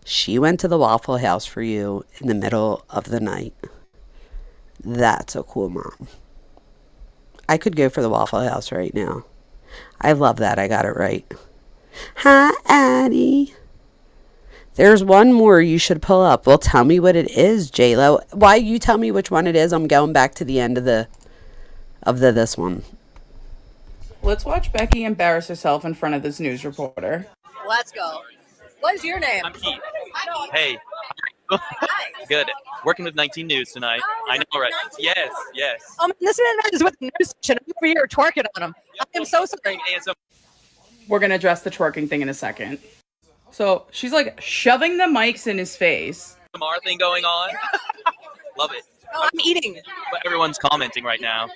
She went to the Waffle House for you in the middle of the night. That's a cool mom. I could go for the Waffle House right now. I love that. I got it right. Hi, Addie. There's one more you should pull up. Well, tell me what it is, J-Lo. Why you tell me which one it is? I'm going back to the end of this one. Let's watch Becky embarrass herself in front of this news reporter. Let's go. What is your name? I'm Keith. Hey. Good. Working with 19 News tonight. I know, right? Yes. This man is with the news station. I'm over here twerking on him. I am so sorry. We're going to address the twerking thing in a second. So she's like shoving the mics in his face. Samar thing going on. Love it. Oh, I'm eating. But everyone's commenting right now.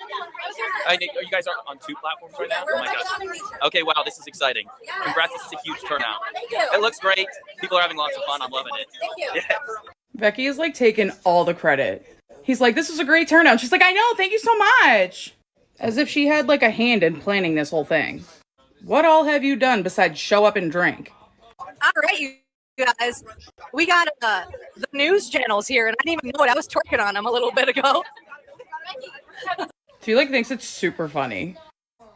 You guys are on 2 platforms right now? Oh my gosh. Okay, wow, this is exciting. Congrats, this is a huge turnout. Thank you. It looks great. People are having lots of fun. I'm loving it. Thank you. Yes. Becky is like taking all the credit. He's like, this was a great turnout. She's like, I know, thank you so much. As if she had like a hand in planning this whole thing. What all have you done besides show up and drink? All right, you guys. We got the news channels here, and I didn't even know it. I was twerking on them a little bit ago. Felix thinks it's super funny.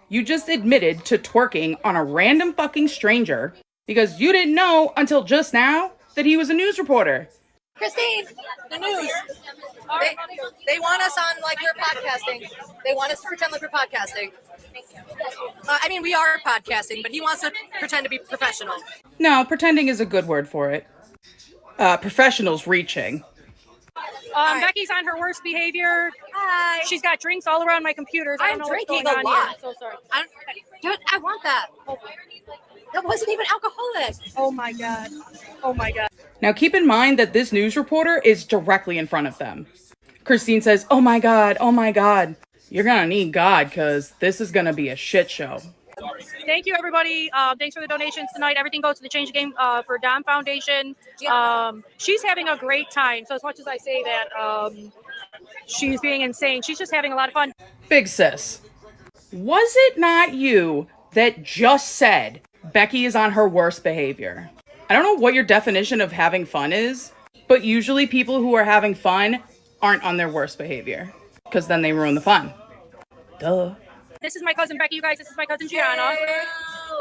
You just admitted to twerking on a random fucking stranger because you didn't know until just now that he was a news reporter. Christine, the news. They want us on like we're podcasting. They want us to pretend like we're podcasting. I mean, we are podcasting, but he wants to pretend to be professional. No, pretending is a good word for it. Professionals reaching. Becky's on her worst behavior. Hi. She's got drinks all around my computers. I don't I'm know what's drinking going a on lot. here. I'm so sorry. Dude, I want that. That wasn't even alcoholic. Oh my god. Oh my god. Now keep in mind that this news reporter is directly in front of them. Christine says, oh my god, oh my god. You're gonna need God because this is gonna be a shit show. Thank you, everybody. Thanks for the donations tonight. Everything goes to the Change the Game for Dom Foundation. She's having a great time. So as much as I say that she's being insane, she's just having a lot of fun. Big sis, was it not you that just said Becky is on her worst behavior? I don't know what your definition of having fun is, but usually people who are having fun aren't on their worst behavior because then they ruin the fun. Duh. This is my cousin Becky, you guys. This is my cousin Gianna.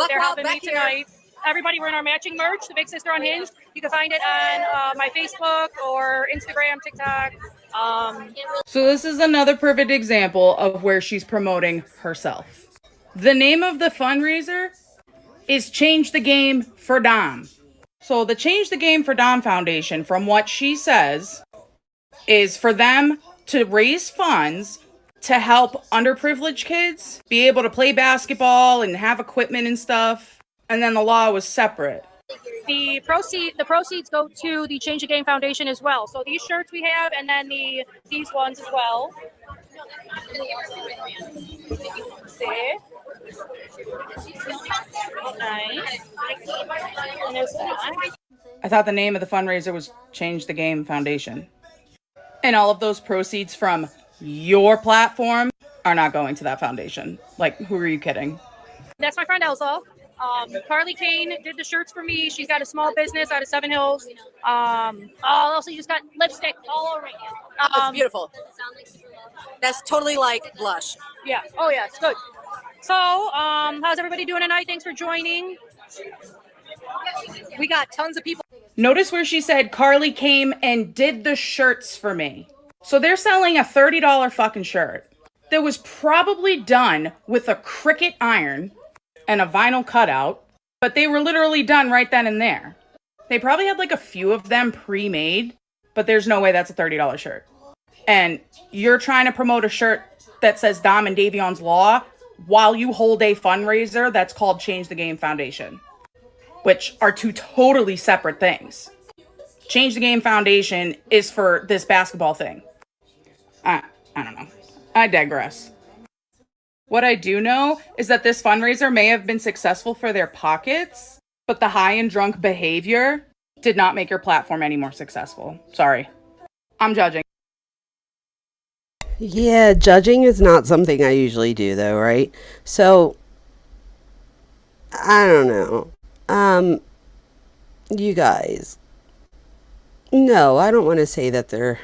They're helping me tonight. Everybody, we're in our matching merch, the Big Sister Unhinged. You can find it on my Facebook or Instagram, TikTok. So this is another perfect example of where she's promoting herself. The name of the fundraiser is Change the Game for Dom. So the Change the Game for Dom Foundation, from what she says, is for them to raise funds to help underprivileged kids be able to play basketball and have equipment and stuff. And then the law was separate. The proceeds go to the Change the Game Foundation as well. So these shirts we have, and then these ones as well. See? Nice. And there's that. I thought the name of the fundraiser was Change the Game Foundation. And all of those proceeds from your platform are not going to that foundation. Like, who are you kidding? That's my friend Elsa. Carly Kane did the shirts for me. She's got a small business out of Seven Hills. Also, you just got lipstick all over me. It's beautiful. That's totally like blush. Yeah. Oh, yeah. It's good. So, how's everybody doing tonight? Thanks for joining. We got tons of people. Notice where she said Carly came and did the shirts for me. So they're selling a $30 fucking shirt that was probably done with a Cricut iron and a vinyl cutout, but they were literally done right then and there. They probably had like a few of them pre-made, but there's no way that's a $30 shirt. And you're trying to promote a shirt that says Dom and Davion's Law while you hold a fundraiser that's called Change the Game Foundation, which are two totally separate things. Change the Game Foundation is for this basketball thing. I don't know. I digress. What I do know is that this fundraiser may have been successful for their pockets, but the high and drunk behavior did not make your platform any more successful. Sorry. I'm judging. Yeah, judging is not something I usually do, though, right? So, I don't know. You guys. No, I don't want to say that they're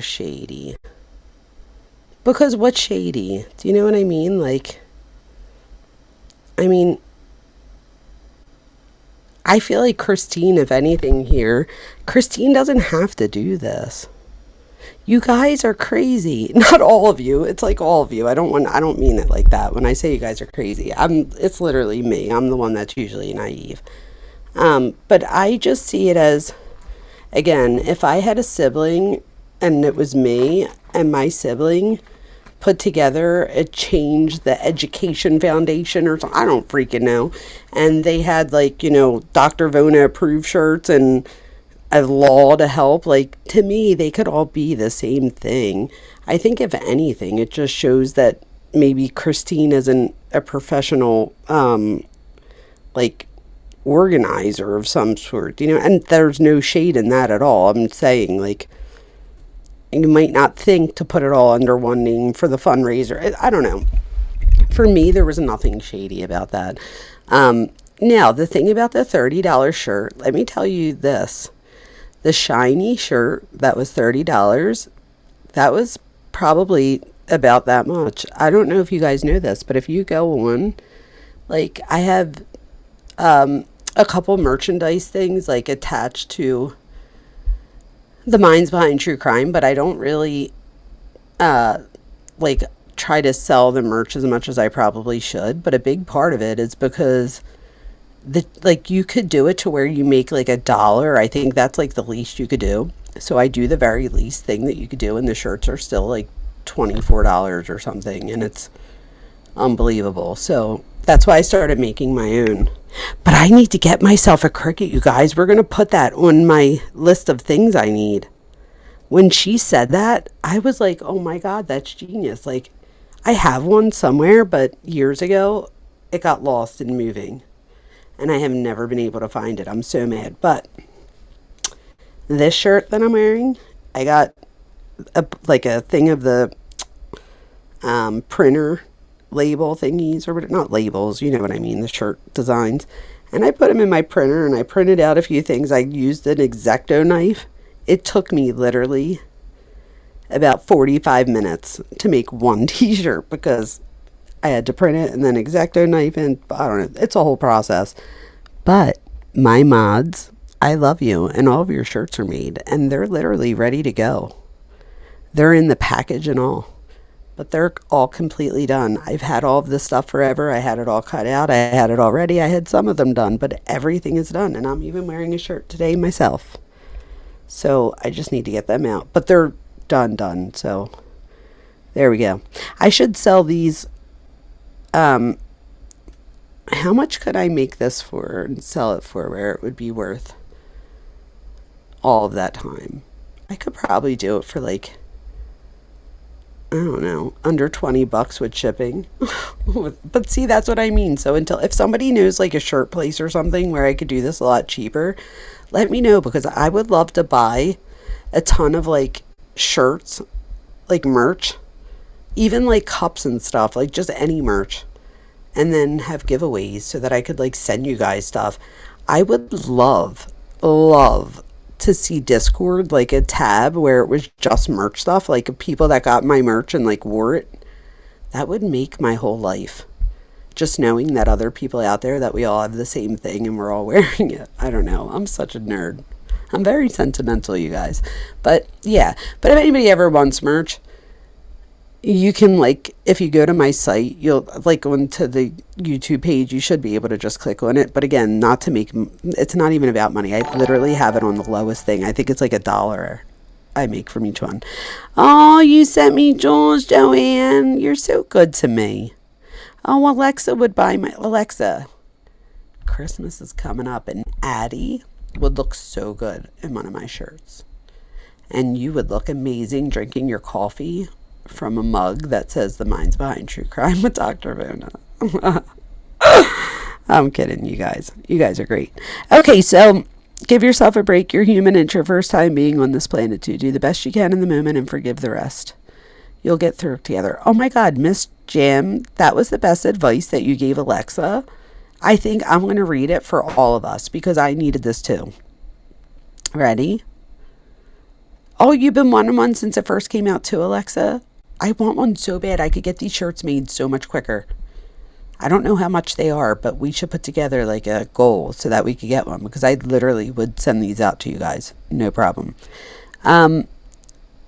shady. Because what's shady? Do you know what I mean? Like, I feel like Christine, if anything here, Christine doesn't have to do this. You guys are crazy. Not all of you. It's like all of you. I don't mean it like that. When I say you guys are crazy, it's literally me. I'm the one that's usually naive. But I just see it as, again, if I had a sibling and it was me and my sibling put together a Change the Education Foundation or something, I don't freaking know, and they had like, Dr. Vona approved shirts and a law to help, like, to me, they could all be the same thing. I think if anything, it just shows that maybe Christine isn't a professional, like, organizer of some sort, and there's no shade in that at all. I'm saying, like, you might not think to put it all under one name for the fundraiser. I don't know. For me, there was nothing shady about that. Now, the thing about the $30 shirt, let me tell you this. The shiny shirt that was $30, that was probably about that much. I don't know if you guys know this, but if you go on, like, I have a couple merchandise things, like, attached to the Minds Behind True Crime, but I don't really, like, try to sell the merch as much as I probably should. But a big part of it is because you could do it to where you make like $1. I think that's like the least you could do. So I do the very least thing that you could do, and the shirts are still like $24 or something, and it's unbelievable. So that's why I started making my own. But I need to get myself a Cricut, you guys. We're going to put that on my list of things I need. When she said that, I was like, oh my God, that's genius. Like, I have one somewhere, but years ago, it got lost in moving. And I have never been able to find it. I'm so mad. But this shirt that I'm wearing, I got a thing of the printer label thingies, or not labels, you know what I mean, the shirt designs. And I put them in my printer, and I printed out a few things. I used an X-Acto knife. It took me literally about 45 minutes to make one t-shirt because I had to print it and then X-Acto knife, and I don't know, it's a whole process. But my mods I love you, and all of your shirts are made, and they're literally ready to go. They're in the package and all, but they're all completely done. I've had all of this stuff forever. I had it all cut out. I had it all ready. I had some of them done, but everything is done, and I'm even wearing a shirt today myself. So I just need to get them out, but they're done. So there we go. I should sell these. How much could I make this for and sell it for where it would be worth all of that time? I could probably do it for like, I don't know, under $20 with shipping. But see, that's what I mean. So if somebody knows like a shirt place or something where I could do this a lot cheaper, let me know, because I would love to buy a ton of like shirts, like merch, even like cups and stuff, like just any merch, and then have giveaways so that I could like send you guys stuff. I would love to see Discord, like a tab where it was just merch stuff, like people that got my merch and like wore it. That would make my whole life, just knowing that other people out there, that we all have the same thing and we're all wearing it. I don't know, I'm such a nerd. I'm very sentimental, you guys. But yeah, but if anybody ever wants merch, you can, like, if you go to my site, you'll like go into the YouTube page, you should be able to just click on it. But again, not to make, it's not even about money. I literally have it on the lowest thing. I think it's like $1 I make from each one. Oh, you sent me jewels, Joanne. You're so good to me. Oh, Alexa would buy my, Alexa, Christmas is coming up, and Addie would look so good in one of my shirts. And you would look amazing drinking your coffee from a mug that says "The Minds Behind True Crime" with Dr. Vona. I'm kidding, you guys. You guys are great. Okay, so give yourself a break. You're human. It's your first time being on this planet too. Do the best you can in the moment and forgive the rest. You'll get through it together. Oh my God, Miss Jam, that was the best advice that you gave Alexa. I think I'm going to read it for all of us because I needed this too. Ready? Oh, you've been wanting one since it first came out too, Alexa? I want one so bad. I could get these shirts made so much quicker. I don't know how much they are, but we should put together like a goal so that we could get one, because I literally would send these out to you guys. No problem.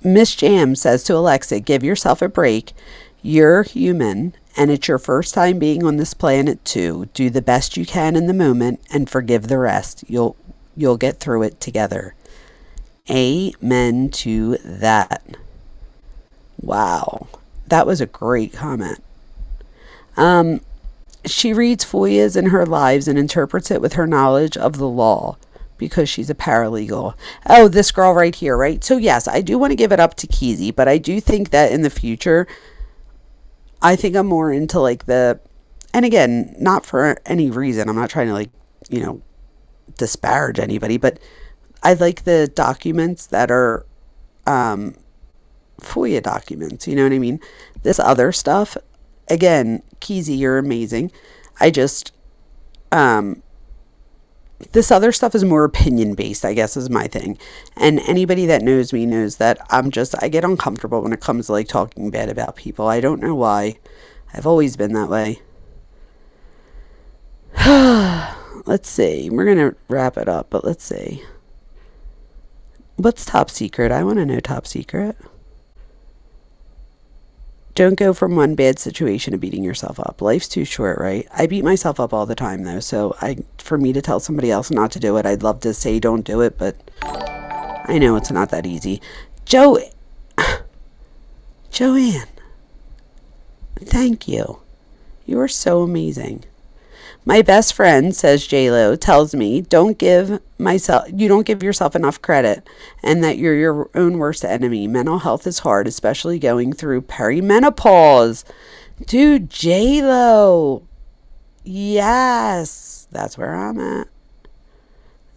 Miss Jam says to Alexa, give yourself a break. You're human, and it's your first time being on this planet too. Do the best you can in the moment and forgive the rest. You'll get through it together. Amen to that. Wow, that was a great comment. She reads FOIAs in her lives and interprets it with her knowledge of the law because she's a paralegal. Oh, this girl right here, right? So yes, I do want to give it up to Keezy, but I do think that in the future, I think I'm more into like and again, not for any reason, I'm not trying to like, disparage anybody, but I like the documents that are FOIA documents, you know what I mean? This other stuff, again, Keezy, you're amazing. This other stuff is more opinion based, I guess, is my thing. And anybody that knows me knows that I get uncomfortable when it comes to like talking bad about people. I don't know why. I've always been that way. Let's see. We're going to wrap it up, but let's see. What's top secret? I want to know top secret. Don't go from one bad situation to beating yourself up. Life's too short, right? I beat myself up all the time, though. So for me to tell somebody else not to do it, I'd love to say don't do it, but I know it's not that easy. Joanne, thank you. You are so amazing. My best friend, says J-Lo, tells me you don't give yourself enough credit and that you're your own worst enemy. Mental health is hard, especially going through perimenopause. Dude, J-Lo. Yes, that's where I'm at.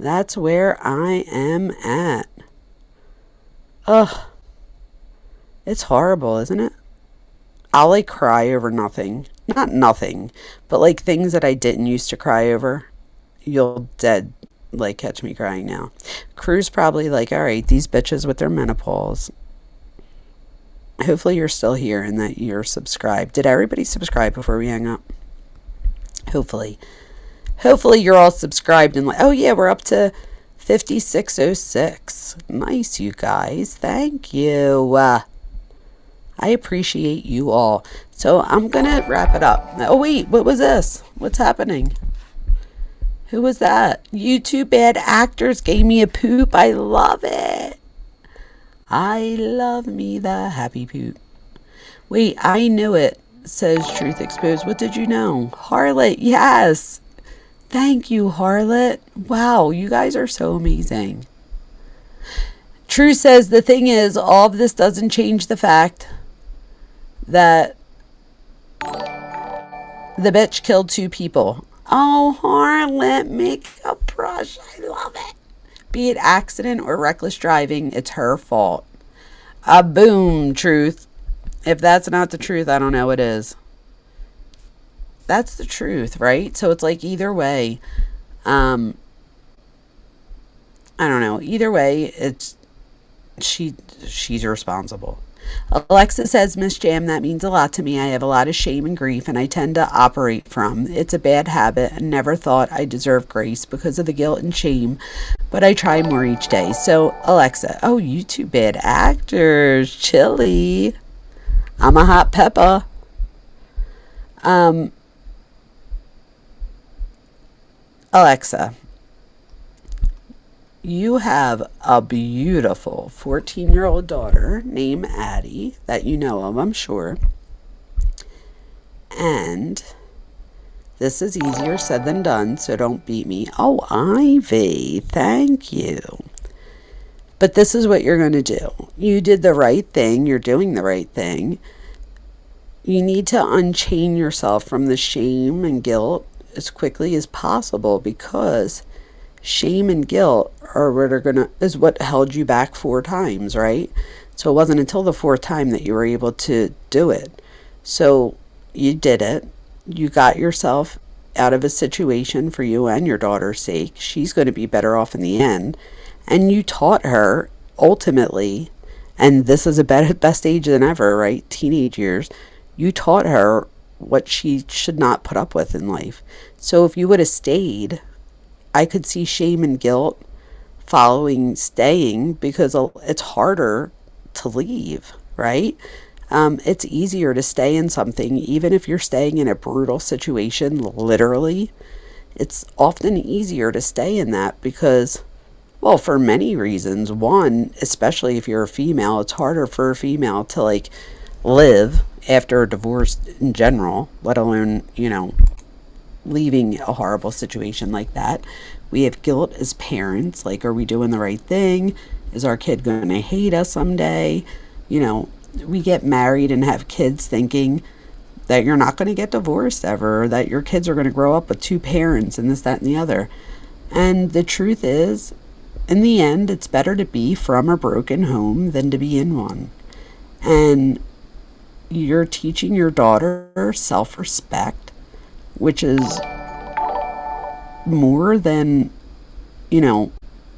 That's where I am at. Ugh. It's horrible, isn't it? I'll like cry over nothing. Not nothing, but like things that I didn't used to cry over. You'll dead like catch me crying now. Crew's probably like, all right, these bitches with their menopause. Hopefully you're still here and that you're subscribed. Did everybody subscribe before we hang up? Hopefully you're all subscribed and like, oh yeah, we're up to 5606. Nice, you guys. Thank you. I appreciate you all. So I'm going to wrap it up. Oh, wait. What was this? What's happening? Who was that? You two bad actors gave me a poop. I love it. I love me the happy poop. Wait, I knew it, says Truth Exposed. What did you know? Harlot, yes. Thank you, Harlot. Wow, you guys are so amazing. True says, the thing is, all of this doesn't change the fact that the bitch killed 2 people. Oh, Harlot, makeup brush. I love it. Be it accident or reckless driving, it's her fault. Boom, Truth. If that's not the truth, I don't know what is. That's the truth, right? So it's like either way, I don't know. Either way, it's she's responsible. Alexa says, Miss Jam, that means a lot to me. I have a lot of shame and grief, and I tend to operate from. It's a bad habit, and never thought I deserved grace because of the guilt and shame, but I try more each day. So, Alexa, oh, you two bad actors. Chili. I'm a hot pepper. Alexa, you have a beautiful 14-year-old daughter named Addie that you know of, I'm sure. And this is easier said than done, so don't beat me. Oh, Ivy, thank you. But this is what you're going to do. You did the right thing. You're doing the right thing. You need to unchain yourself from the shame and guilt as quickly as possible, because shame and guilt are is what held you back 4 times, right? So it wasn't until the 4th time that you were able to do it. So you did it. You got yourself out of a situation for you and your daughter's sake. She's going to be better off in the end. And you taught her ultimately, and this is a best age than ever, right? Teenage years. You taught her what she should not put up with in life. So if you would have stayed, I could see shame and guilt following staying, because it's harder to leave, right? It's easier to stay in something, even if you're staying in a brutal situation, literally. It's often easier to stay in that because, well, for many reasons. One, especially if you're a female, it's harder for a female to like live after a divorce in general, let alone, leaving a horrible situation like that. We have guilt as parents, like, are we doing the right thing? Is our kid going to hate us someday? We get married and have kids thinking that you're not going to get divorced ever, or that your kids are going to grow up with 2 parents and this, that, and the other. And the truth is, in the end, it's better to be from a broken home than to be in one. And you're teaching your daughter self-respect, which is more than, oh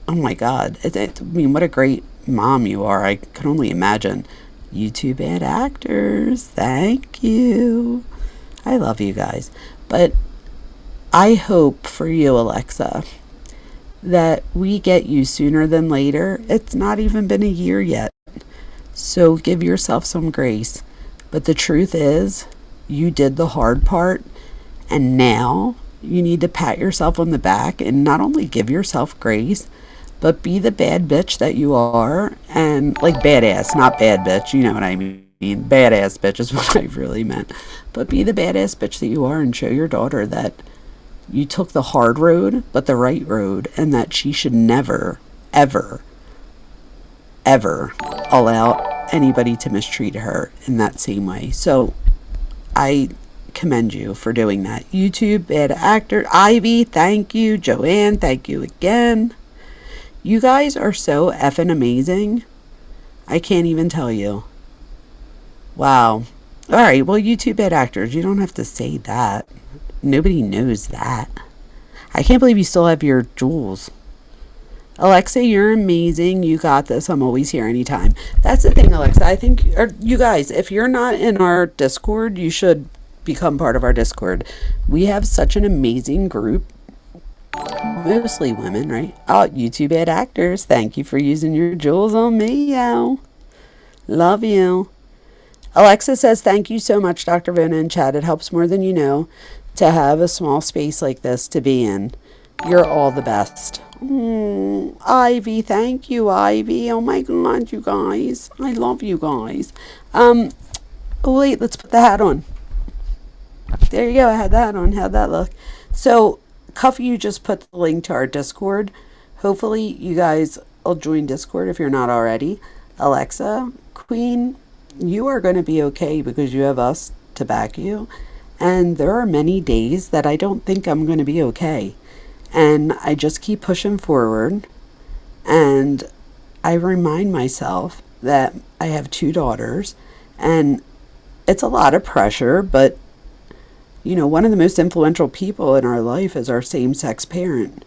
my God. I mean, what a great mom you are. I can only imagine. You two bad actors. Thank you. I love you guys. But I hope for you, Alexa, that we get you sooner than later. It's not even been a year yet. So give yourself some grace. But the truth is, you did the hard part, and now you need to pat yourself on the back and not only give yourself grace, but be the bad bitch that you are. And like badass, not bad bitch, you know what I mean. Badass bitch is what I really meant. But be the badass bitch that you are, and show your daughter that you took the hard road, but the right road, and that she should never, ever, ever allow anybody to mistreat her in that same way. So I commend you for doing that. YouTube bad actor. Ivy, thank you. Joanne, thank you again. You guys are so effing amazing. I can't even tell you. Wow. All right, well, you two bad actors, you don't have to say that. Nobody knows that. I can't believe you still have your jewels. Alexa, you're amazing. You got this. I'm always here anytime. That's the thing, Alexa. I think, you guys, if you're not in our Discord, you should become part of our Discord. We have such an amazing group Mostly women, right? Oh, you two bad actors. Thank you for using your jewels on me, yo. Love you. Alexa says, thank you so much, Dr. Vona and Chad. It helps more than you know to have a small space like this to be in. You're all the best. Ivy, thank you, Ivy. Oh my God, you guys. I love you guys. Oh wait, let's put the hat on. There you go, I had the hat on. How'd that look? So, Cuff, you just put the link to our Discord. Hopefully, you guys will join Discord if you're not already. Alexa, Queen, you are going to be okay because you have us to back you. And there are many days that I don't think I'm going to be okay. And I just keep pushing forward. And I remind myself that I have 2 daughters. And it's a lot of pressure, but you know, one of the most influential people in our life is our same-sex parent.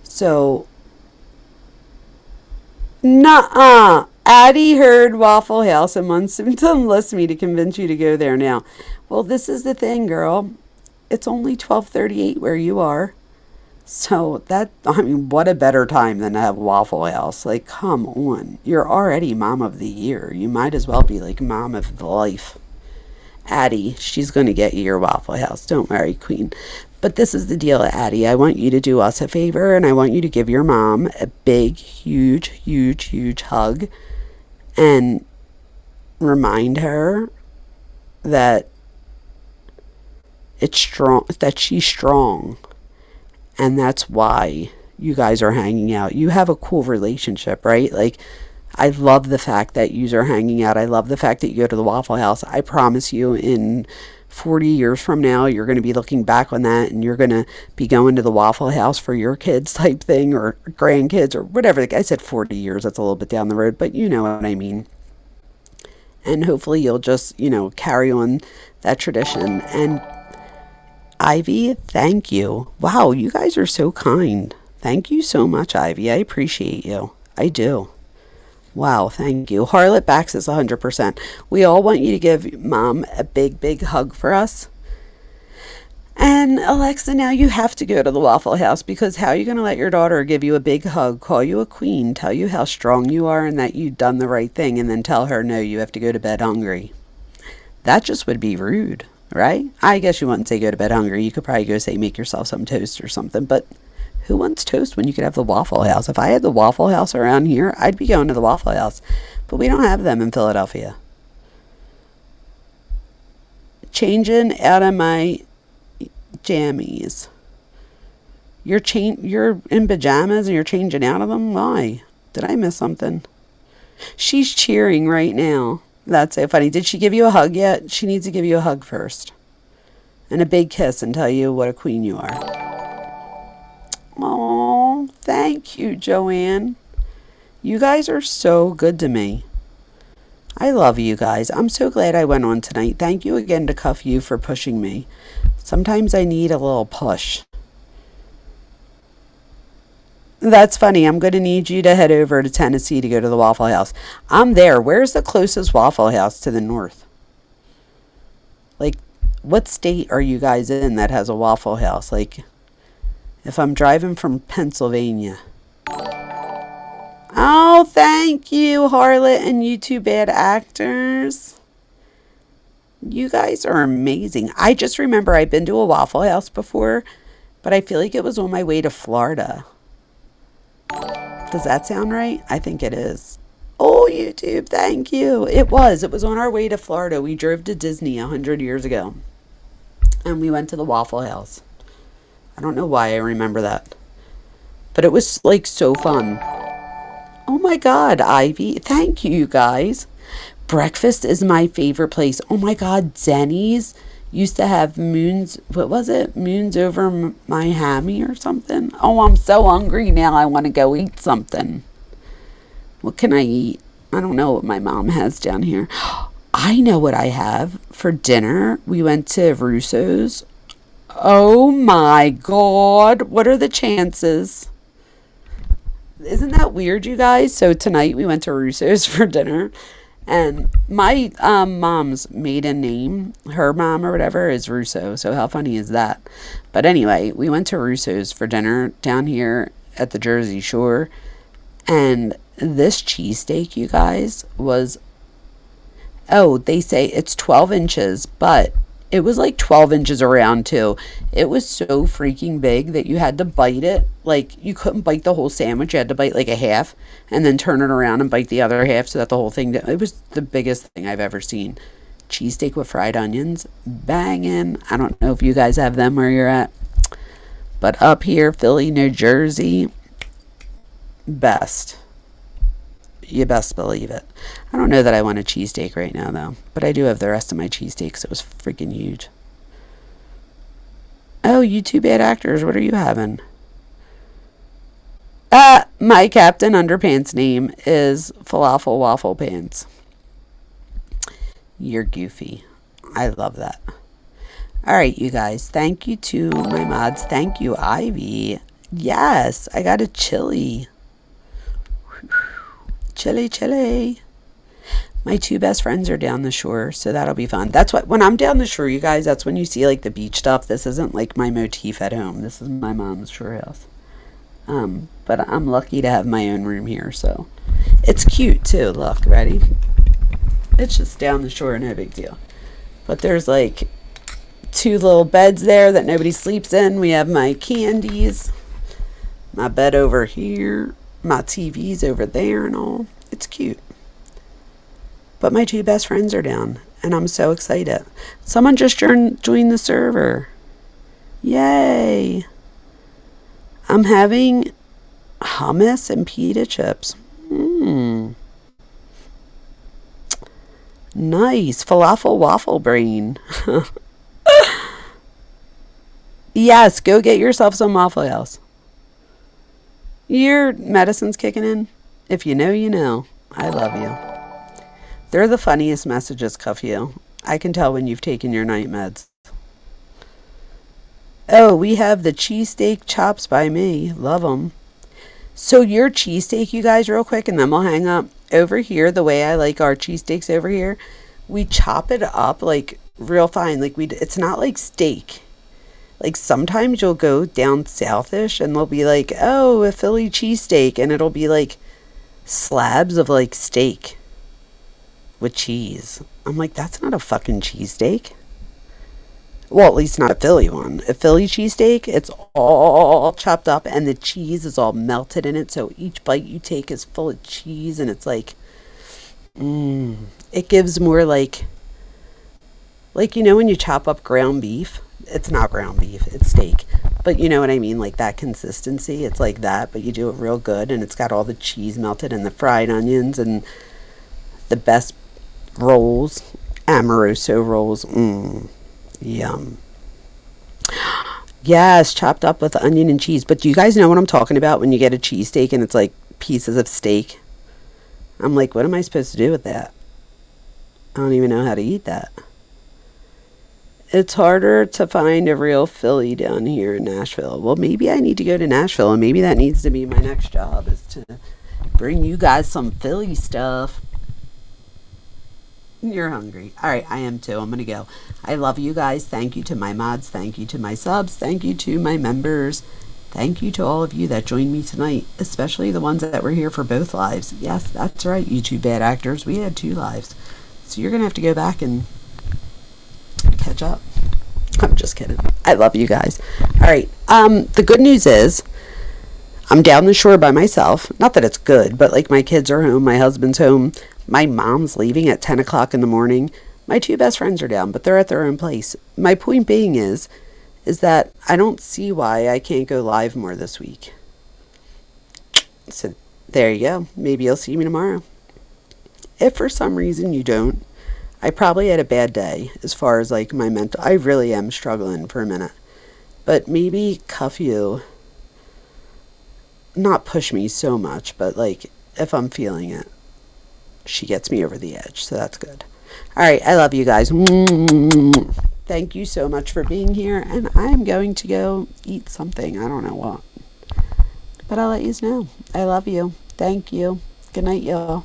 So, nuh-uh. Addie heard Waffle House and wants to enlist me to convince you to go there now. Well, this is the thing, girl. It's only 12:38 where you are. So I mean, what a better time than to have Waffle House. Like, come on. You're already Mom of the Year. You might as well be like Mom of the Life. Addie, she's going to get you your Waffle House. Don't worry, Queen. But this is the deal, Addie. I want you to do us a favor, and I want you to give your mom a big, huge, huge, huge hug and remind her that it's strong, that she's strong, and that's why you guys are hanging out. You have a cool relationship, right? Like, I love the fact that you are hanging out. I love the fact that you go to the Waffle House. I promise you, in 40 years from now, you're going to be looking back on that, and you're going to be going to the Waffle House for your kids type thing, or grandkids, or whatever. I said 40 years. That's a little bit down the road, but you know what I mean. And hopefully you'll just, you know, carry on that tradition. And Ivy, thank you. Wow, you guys are so kind. Thank you so much, Ivy. I appreciate you. I do. Wow, thank you. Harlot backs us 100%. We all want you to give Mom a big, big hug for us. And Alexa, now you have to go to the Waffle House, because how are you going to let your daughter give you a big hug, call you a queen, tell you how strong you are and that you've done the right thing, and then tell her, no, you have to go to bed hungry? That just would be rude, right? I guess you wouldn't say go to bed hungry. You could probably go say make yourself some toast or something, but who wants toast when you could have the Waffle House? If I had the Waffle House around here, I'd be going to the Waffle House. But we don't have them in Philadelphia. Changing out of my jammies. You're in pajamas and you're changing out of them? Why? Did I miss something? She's cheering right now. That's so funny. Did she give you a hug yet? She needs to give you a hug first. And a big kiss and tell you what a queen you are. Oh, thank you, Joanne. You guys are so good to me. I love you guys. I'm so glad I went on tonight. Thank you again to Cuff You for pushing me. Sometimes I need a little push. That's funny. I'm going to need you to head over to Tennessee to go to the Waffle House. I'm there. Where's the closest Waffle House to the north? Like, what state are you guys in that has a Waffle House? Like, if I'm driving from Pennsylvania. Oh, thank you, Harlot, and you two bad actors. You guys are amazing. I just remember I've been to a Waffle House before, but I feel like it was on my way to Florida. Does that sound right? I think it is. Oh, YouTube, thank you. It was on our way to Florida. We drove to Disney 100 years ago, and we went to the Waffle House. I don't know why I remember that, but it was like so fun. Oh my God, Ivy. Thank you, you guys. Breakfast is my favorite place. Oh my God, Denny's used to have moons. What was it? Moons over my hammy or something. Oh, I'm so hungry now. I want to go eat something. What can I eat? I don't know what my mom has down here. I know what I have for dinner. We went to Russo's. Oh my God. What are the chances? Isn't that weird, you guys? So tonight we went to Russo's for dinner, And my mom's maiden name, her mom or whatever, is Russo. So how funny is that? But anyway, we went to Russo's for dinner down here at the Jersey Shore. And this cheesesteak, you guys, was... Oh, they say it's 12 inches, but it was like 12 inches around too. It was so freaking big that you had to bite it. Like, you couldn't bite the whole sandwich. You had to bite like a half and then turn it around and bite the other half so that the whole thing... It was the biggest thing I've ever seen. Cheesesteak with fried onions. Banging. I don't know if you guys have them where you're at. But up here, Philly, New Jersey, best. You best believe it. I don't know that I want a cheesesteak right now, though. But I do have the rest of my cheesesteaks. It was freaking huge. Oh, you two bad actors. What are you having? My Captain Underpants name is Falafel Waffle Pants. You're goofy. I love that. All right, you guys. Thank you to my mods. Thank you, Ivy. Yes, I got a chili. Chili, chili. My two best friends are down the shore, so that'll be fun. That's what, when I'm down the shore, you guys, that's when you see like the beach stuff. This isn't like my motif at home. This is my mom's shore house. But I'm lucky to have my own room here, so it's cute too. Look, ready? It's just down the shore, no big deal. But there's like 2 little beds there that nobody sleeps in. We have my candies, my bed over here, my TV's over there and all. It's cute. But my two best friends are down, and I'm so excited. Someone just joined the server. Yay! I'm having hummus and pita chips. Nice. Falafel waffle brain. Yes, go get yourself some Waffle House. Your medicine's kicking in. If you know, you know. I love you. They're the funniest messages, Cuff You. I can tell when you've taken your night meds. Oh, we have the cheesesteak chops by me. Love them. So your cheesesteak, you guys, real quick, and then we'll hang up. Over here, the way I like our cheesesteaks over here, we chop it up like real fine. Like it's not like steak. Like sometimes you'll go down southish and they'll be like, oh, a Philly cheesesteak, and it'll be like slabs of like steak with cheese. I'm like, that's not a fucking cheesesteak. Well, at least not a Philly one. A Philly cheesesteak, it's all chopped up and the cheese is all melted in it. So each bite you take is full of cheese, and it's like, it gives more like, you know, when you chop up ground beef, it's not ground beef, it's steak. But you know what I mean? Like that consistency, it's like that, but you do it real good, and it's got all the cheese melted and the fried onions and the best rolls, Amoroso rolls. Yum. Yes, chopped up with onion and cheese. But do you guys know what I'm talking about when you get a cheesesteak and it's like pieces of steak? I'm like, what am I supposed to do with that? I don't even know how to eat that. It's harder to find a real Philly down here in Nashville. Well, maybe I need to go to Nashville, and maybe that needs to be my next job, is to bring you guys some Philly stuff. You're hungry. All right, I am too. I'm going to go. I love you guys. Thank you to my mods. Thank you to my subs. Thank you to my members. Thank you to all of you that joined me tonight, especially the ones that were here for both lives. Yes, that's right, you two bad actors. We had 2 lives. So you're going to have to go back and catch up. I'm just kidding. I love you guys. All right. The good news is I'm down the shore by myself. Not that it's good, but like my kids are home. My husband's home. My mom's leaving at 10 o'clock in the morning. My 2 best friends are down, but they're at their own place. My point being is that I don't see why I can't go live more this week. So there you go. Maybe you'll see me tomorrow. If for some reason you don't, I probably had a bad day as far as like my mental. I really am struggling for a minute. But maybe Cuff You, not push me so much, but like if I'm feeling it, she gets me over the edge. So that's good. All right. I love you guys. Thank you so much for being here. And I'm going to go eat something. I don't know what. But I'll let you know. I love you. Thank you. Good night, y'all.